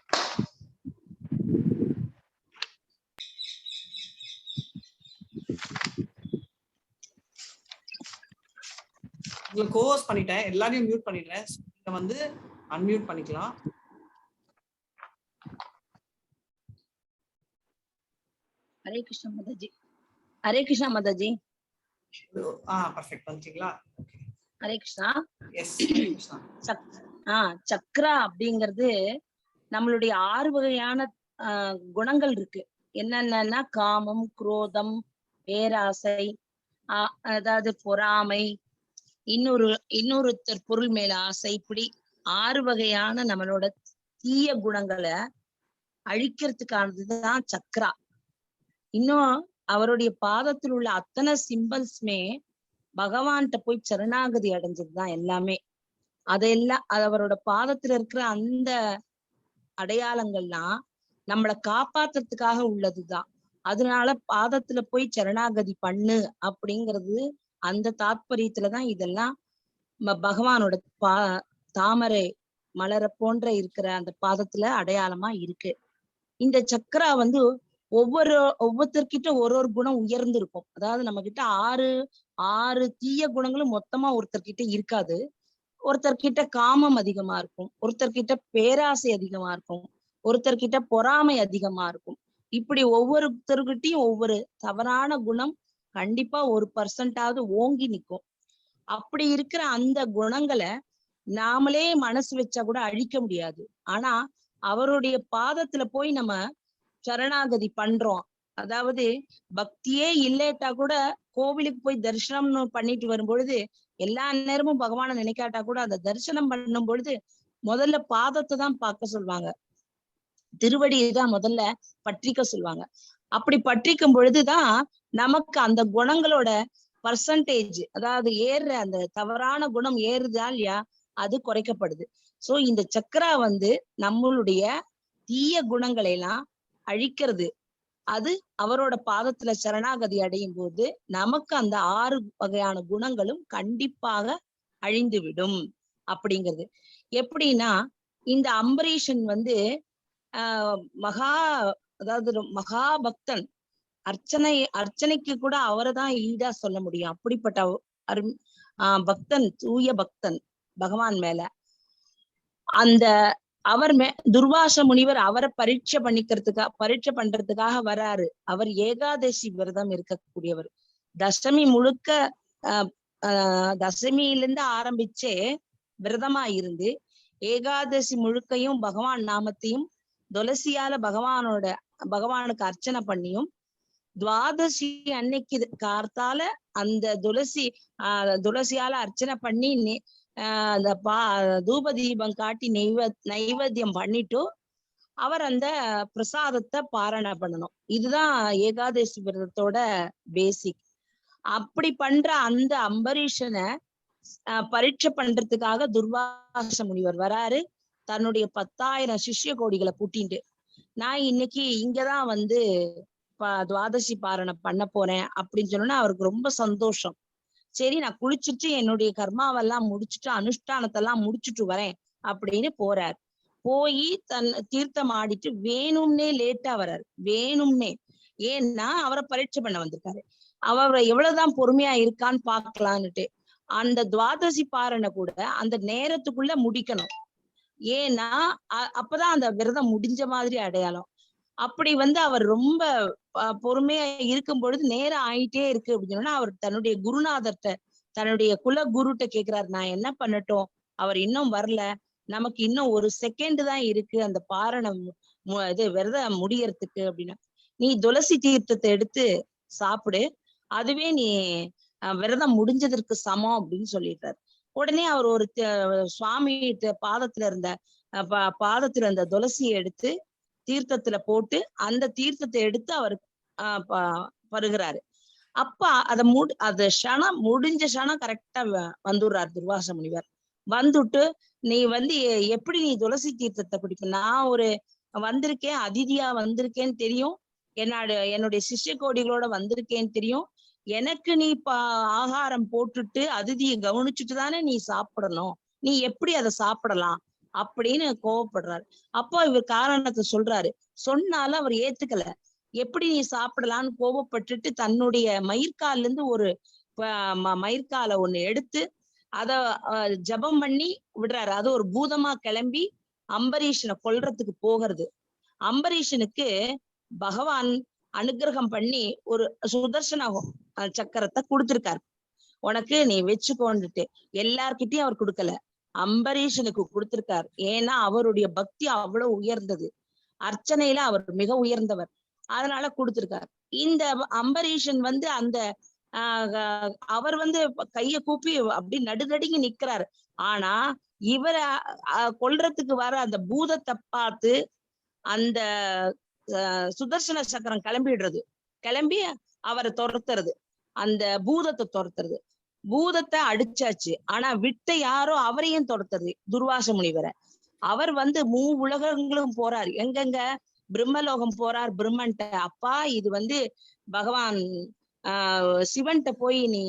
உங்களுக்கு கோர்ஸ் பண்ணிட்டேன், எல்லாரையும் மியூட் பண்ணிடுறேன். நீங்க அன்மியூட் பண்ணிக்கலாம். ஹரே கிருஷ்ணா மாதாஜி. ஹரே கிருஷ்ணா மாதாஜி. பர்ஃபெக்ட் வந்துட்டீங்களா? ஹரே கிருஷ்ணா. எஸ், ஹரே கிருஷ்ணா. சக்ரா அப்படிங்கிறது நம்மளுடைய 6 வகையான குணங்கள் இருக்கு. என்னென்னா காமம், குரோதம், பேராசை, அதாவது பொறாமை, இன்னொருத்தர் பொருள் மேல ஆசை, இப்படி 6 வகையான நம்மளோட தீய குணங்களை அழிக்கிறதுக்கானதுதான் சக்ரா. இன்னும் அவருடைய பாதத்தில் உள்ள அத்தனை சிம்பல்ஸ்மே பகவான்கிட்ட போய் சரணாகதி அடைஞ்சதுதான் எல்லாமே. அதெல்லாம் அவரோட பாதத்துல இருக்கிற அந்த அடையாளங்கள்லாம் நம்மளை காப்பாத்துறதுக்காக உள்ளதுதான். அதனால பாதத்துல போய் சரணாகதி பண்ணு அப்படிங்கிறது அந்த தாத்பரியத்துலதான் இதெல்லாம் பகவானோட தாமரை மலர போன்ற இருக்கிற அந்த பாதத்துல அடையாளமா இருக்கு. இந்த சக்ரா ஒவ்வொருத்தர்கிட்ட ஒரு குணம் உயர்ந்து இருக்கும். அதாவது நம்ம கிட்ட 6 தீய குணங்களும் மொத்தமா ஒருத்தர்கிட்ட இருக்காது. ஒருத்தர்கிட்ட காமம் அதிகமா இருக்கும், ஒருத்தர்கிட்ட பேராசை அதிகமா இருக்கும், ஒருத்தர்கிட்ட பொறாமை அதிகமா இருக்கும். இப்படி ஒவ்வொருத்தர்கிட்டையும் ஒவ்வொரு தவறான குணம் கண்டிப்பா 1% ஓங்கி நிற்கும். அப்படி இருக்கிற அந்த குணங்களை நாமளே மனசு வச்சா கூட அழிக்க முடியாது. ஆனா அவருடைய பாதத்துல போய் நம்ம சரணாகதி பண்றோம். அதாவது பக்தியே இல்லட்டா கூட கோவிலுக்கு போய் தரிசனம் பண்ணிட்டு வரும் பொழுது எல்லா நேரமும் பகவானை நினைக்காட்டா கூட அந்த தரிசனம் பண்ணும் பொழுது முதல்ல பாதத்தை தான் பார்க்க சொல்லுவாங்க, திருவடியை தான் முதல்ல பற்றிக்க சொல்லுவாங்க. அப்படி பற்றிக்கும் பொழுதுதான் நமக்கு அந்த குணங்களோட பர்சன்டேஜ், அதாவது ஏறுற அந்த தவறான குணம் ஏறுதா இல்லையா, அது குறைக்கப்படுது. சோ இந்த சக்ரா நம்மளுடைய தீய குணங்களை எல்லாம் அழிக்கிறது. அது அவரோட பாதத்துல சரணாகதி அடையும் போது நமக்கு அந்த 6 வகையான குணங்களும் கண்டிப்பாக அழிந்து விடும் அப்படிங்கிறது. எப்படின்னா இந்த அம்பரீஷன் அதாவது மகா பக்தன், அர்ச்சனைக்கு கூட அவரை தான் ஈடா சொல்ல முடியும். அப்படிப்பட்ட பக்தன், தூய பக்தன் பகவான் மேல. அந்த அவர் துர்வாச முனிவர் அவரை பரீட்சை பண்றதுக்காக வராரு. அவர் ஏகாதசி விரதம் இருக்கக்கூடியவர். தசமி முழுக்க தசமியிலிருந்து ஆரம்பிச்சே விரதமா இருந்து ஏகாதசி முழுக்கையும் பகவான் நாமத்தையும் துளசியால பகவானுக்கு அர்ச்சனை பண்ணியும், துவாதசி அன்னைக்கு கார்த்தால அந்த துளசியால அர்ச்சனை பண்ணி அந்த தூப தீபம் காட்டி நைவேத்தியம் பண்ணிட்டு அவர் அந்த பிரசாதத்தை பாரணை பண்ணணும். இதுதான் ஏகாதசி விரதத்தோட பேசிக். அப்படி பண்ற அந்த அம்பரீஷனை பரீட்சை பண்றதுக்காக துர்வாச முனிவர் வராரு தன்னுடைய 10,000 சிஷ்ய கோடிகளை கூட்டிட்டு. நான் இன்னைக்கு இங்கதான் வந்து துவாதசி பாரணை பண்ண போறேன் அப்படின்னு சொன்னா அவருக்கு ரொம்ப சந்தோஷம். சரி, நான் குளிச்சுட்டு என்னுடைய கர்மாவெல்லாம் முடிச்சுட்டு அனுஷ்டானத்தெல்லாம் முடிச்சுட்டு வரேன் அப்படின்னு போறார். போய் தீர்த்தம் ஆடிட்டு வேணும்னே லேட்டா வர்றாரு. வேணும்னே, ஏன்னா அவரை பரீட்சை பண்ண வந்திருக்காரு. அவர் எவ்வளவுதான் பொறுமையா இருக்கான்னு பாக்கலான்னுட்டு. அந்த துவாதசி பாரணை கூட அந்த நேரத்துக்குள்ள முடிக்கணும். ஏன்னா அப்பதான் அந்த விரதம் முடிஞ்ச மாதிரி அடையாளம். அப்படி வந்து அவர் ரொம்ப பொறுமையா இருக்கும் பொழுது நேரம் ஆயிட்டே இருக்கு அப்படின்னு சொன்னா அவர் தன்னுடைய குருநாதர்கிட்ட, தன்னுடைய குல குருட்ட கேக்குறாரு, நான் என்ன பண்ணட்டும், அவர் இன்னும் வரல, நமக்கு இன்னும் 1 செகண்ட் தான் இருக்கு அந்த பாரணம் விரதம் முடியறதுக்கு அப்படின்னா, நீ துளசி தீர்த்தத்தை எடுத்து சாப்பிடு, அதுவே நீ விரதம் முடிஞ்சதற்கு சமம் அப்படின்னு சொல்லிட்டாரு. உடனே அவர் ஒரு சுவாமி பாதத்துல இருந்த துளசியை எடுத்து தீர்த்தத்துல போட்டு அந்த தீர்த்தத்தை எடுத்து அவர் பருகிறாரு. அப்ப அத க்ஷணம் முடிஞ்ச க்ஷணம் கரெக்டா வந்துடுறாரு துர்வாச முனிவர். வந்துட்டு, நீ வந்து எப்படி நீ துளசி தீர்த்தத்தை குடிக்க, நான் வந்திருக்கேன், அதிதியா வந்திருக்கேன்னு தெரியும், என்னுடைய சிஷ்ய கோடிகளோட வந்திருக்கேன்னு தெரியும், எனக்கு நீ ஆகாரம் போட்டுட்டு அதிதியை கவனிச்சுட்டு தானே நீ சாப்பிடணும், நீ எப்படி அதை சாப்பிடலாம் அப்படின்னு கோவப்படுறாரு. அப்போ இவர் காரணத்தை சொல்றாரு. சொன்னாலும் அவர் ஏத்துக்கல. எப்படி நீ சாப்பிடலான்னு கோபப்பட்டுட்டு தன்னுடைய மயிர்கால்ல இருந்து ஒரு மயிர்காலை ஒண்ணு எடுத்து அத ஜபம் பண்ணி விடுறாரு. அது ஒரு பூதமா கிளம்பி அம்பரீஷனை கொல்றதுக்கு போகிறது. அம்பரீஷனுக்கு பகவான் அனுகிரகம் பண்ணி ஒரு சுதர்சன சக்கரத்தை கொடுத்திருக்காரு. உனக்கு நீ வச்சுக்கோன்னுட்டு எல்லார்கிட்டயும் அவர் கொடுக்கல, அம்பரீஷனுக்கு கொடுத்திருக்கார். ஏன்னா அவருடைய பக்தி அவ்வளவு உயர்ந்தது, அர்ச்சனையில அவர் மிக உயர்ந்தவர், அதனால கொடுத்திருக்கார். இந்த அம்பரீஷன் வந்து அந்த அவர் வந்து கைய கூப்பி அப்படி நடுநடுங்கி நிக்கிறாரு. ஆனா இவரை கொல்றதுக்கு வர அந்த பூதத்தை பார்த்து அந்த சுதர்சன சக்கரம் கிளம்பி அவரை துரத்துறது, அந்த பூதத்தை துரத்துறது. பூதத்தை அடிச்சாச்சு, ஆனா விட்ட யாரோ அவரையும் துரத்துறது துர்வாச முனிவரை. அவர் வந்து உலகங்களும் போறார். எங்கெங்க பிரம்மலோகம் போறார். பிரம்மன்ட்ட, அப்பா இது வந்து பகவான் சிவன்கிட்ட போய் நீ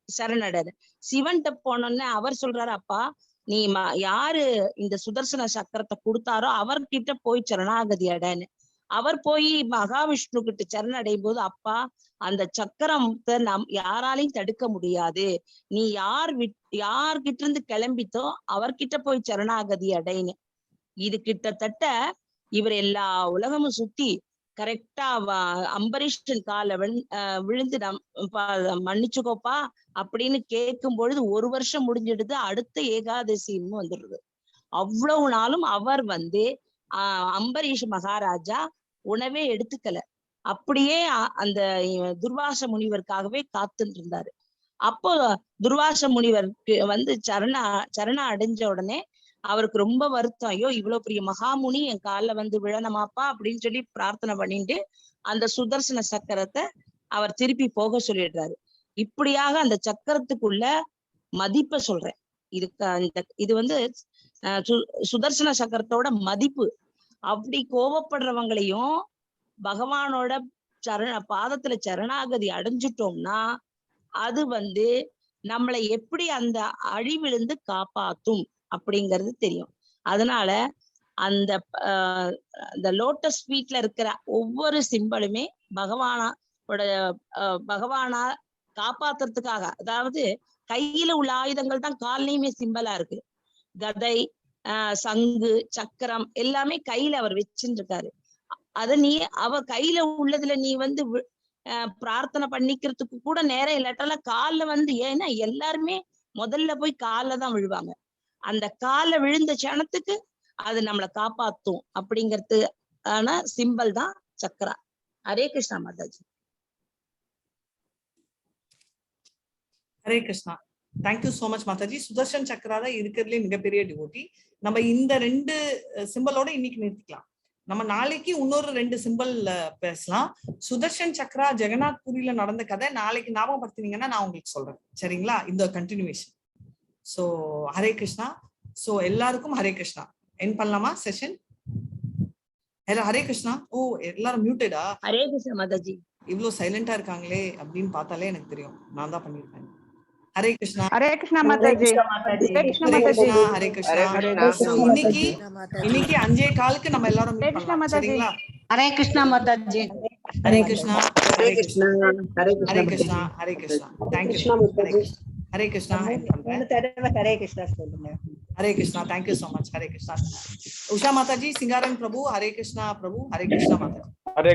சரணடைற. சிவன்கிட்ட போனோன்னு அவர் சொல்றாரு, அப்பா நீ யாரு இந்த சுதர்சன சக்கரத்தை கொடுத்தாரோ அவர்கிட்ட போய் சரணாகதி அடைன்னு. அவர் போய் மகாவிஷ்ணு கிட்ட சரணடையும் போது, அப்பா அந்த சக்கரத்தை யாராலையும் தடுக்க முடியாது, நீ யார்கிட்ட இருந்து கிளம்பித்தோ அவர்கிட்ட போய் சரணாகதி அடைன்னு. இது கிட்டத்தட்ட இவர் எல்லா உலகமும் சுத்தி கரெக்டா அம்பரீஷன் கால விழுந்து மன்னிச்சுக்கோப்பா அப்படின்னு கேட்கும் பொழுது 1 வருஷம் முடிஞ்சிடுது. அடுத்த ஏகாதசின்னு வந்துடுது. அவ்வளவு நாளும் அவர் வந்து அம்பரீஷ் மகாராஜா உணவே எடுத்துக்கல, அப்படியே அந்த துர்வாச முனிவருக்காகவே காத்துட்டு இருந்தாரு. அப்போ துர்வாச முனிவருக்கு வந்து சரண அடைஞ்ச உடனே அவருக்கு ரொம்ப வருத்தம். ஐயோ, இவ்வளவு பெரிய மகாமுனி என் காலில் வந்து விழனமாப்பா அப்படின்னு சொல்லி பிரார்த்தனை பண்ணிட்டு அந்த சுதர்சன சக்கரத்தை அவர் திருப்பி போக சொல்லிடுறாரு. இப்படியாக அந்த சக்கரத்துக்குள்ள மதிப்பை சொல்றேன். இது வந்து சுதர்சன சக்கரத்தோட மதிப்பு. அப்படி கோபப்படுறவங்களையும் பகவானோட பாதத்துல சரணாகதி அடைஞ்சிட்டோம்னா அது வந்து நம்மளை எப்படி அந்த அழிவிலிருந்து காப்பாத்தும் அப்படிங்கிறது தெரியும். அதனால அந்த லோட்டஸ் ஃபீட்ல இருக்கிற ஒவ்வொரு சிம்பலுமே பகவானா காப்பாத்துறதுக்காக, அதாவது கையில உள்ள ஆயுதங்கள் தான் கால்லையுமே சிம்பலா இருக்கு. கதை, சங்கு சக்கரம் எல்லாமே கையில அவர் வச்சுட்டு இருக்காரு. அத நீ அவ கையில உள்ளதுல நீ வந்து பிரார்த்தனை பண்ணிக்கிறதுக்கு கூட நேரம் இல்லாட்டால கால்ல வந்து, ஏன்னா எல்லாருமே முதல்ல போய் கால்ல தான் விழுவாங்க. அந்த கால்ல விழுந்த சனத்துக்கு அது நம்மளை காப்பாத்தும் அப்படிங்கிறது ஆனா சிம்பிள் தான் chakra. Hare Krishna Mataji. Hare Krishna. Thank you so much Mataji. Sudarshan Chakra தான் இருக்கிறதுலே மிகப்பெரிய டிவோட்டி. நம்ம இந்த 2 சிம்பிளோட இன்னைக்கு நிறுத்திக்கலாம். நம்ம நாளைக்கு இன்னொரு 2 சிம்பிள் பேசலாம். சுதர்ஷன் சக்கரா ஜெகநாத் புரியில நடந்த கதை நாளைக்கு ஞாபகப்படுத்தினீங்கன்னா நான் உங்களுக்கு சொல்றேன், சரிங்களா? இந்த continuation. So Hare Krishna. So எல்லாருக்கும் ஹரே கிருஷ்ணா. என் பண்ணலாமா செஷன்? ஹரே கிருஷ்ணா. ஓ எல்லாரும் மியூட்டடா? ஹரே கிருஷ்ணா மாதாஜி. இவ்வளவு சைலண்டா இருக்காங்களே அப்படின்னு பார்த்தாலே எனக்கு தெரியும் நான் தான் பண்ணிருப்பேன். ஹரே கிருஷ்ணா. ஹரே கிருஷ்ணா மாதாஜி. ஹரே கிருஷ்ணா. ஹரே கிருஷ்ணா. இன்னைக்கு 5:15 நம்ம எல்லாரும் மீட் பண்ணலாம், சரிங்களா? ஹரே கிருஷ்ணா மாதாஜி. ஹரே கிருஷ்ணா. ஹரே கிருஷ்ணா. ஹரே கிருஷ்ணா. ஹரே கிருஷ்ணா. தேங்க்யூ. ஹரே கிருஷ்ணா. ஹரே கிருஷ்ணா சொல்லுங்க. Hare Krishna. Thank you so much. Hare Krishna. Usha Mataji, Singaran Prabhu, Hare Krishna Prabhu, Hare Krishna Mataji.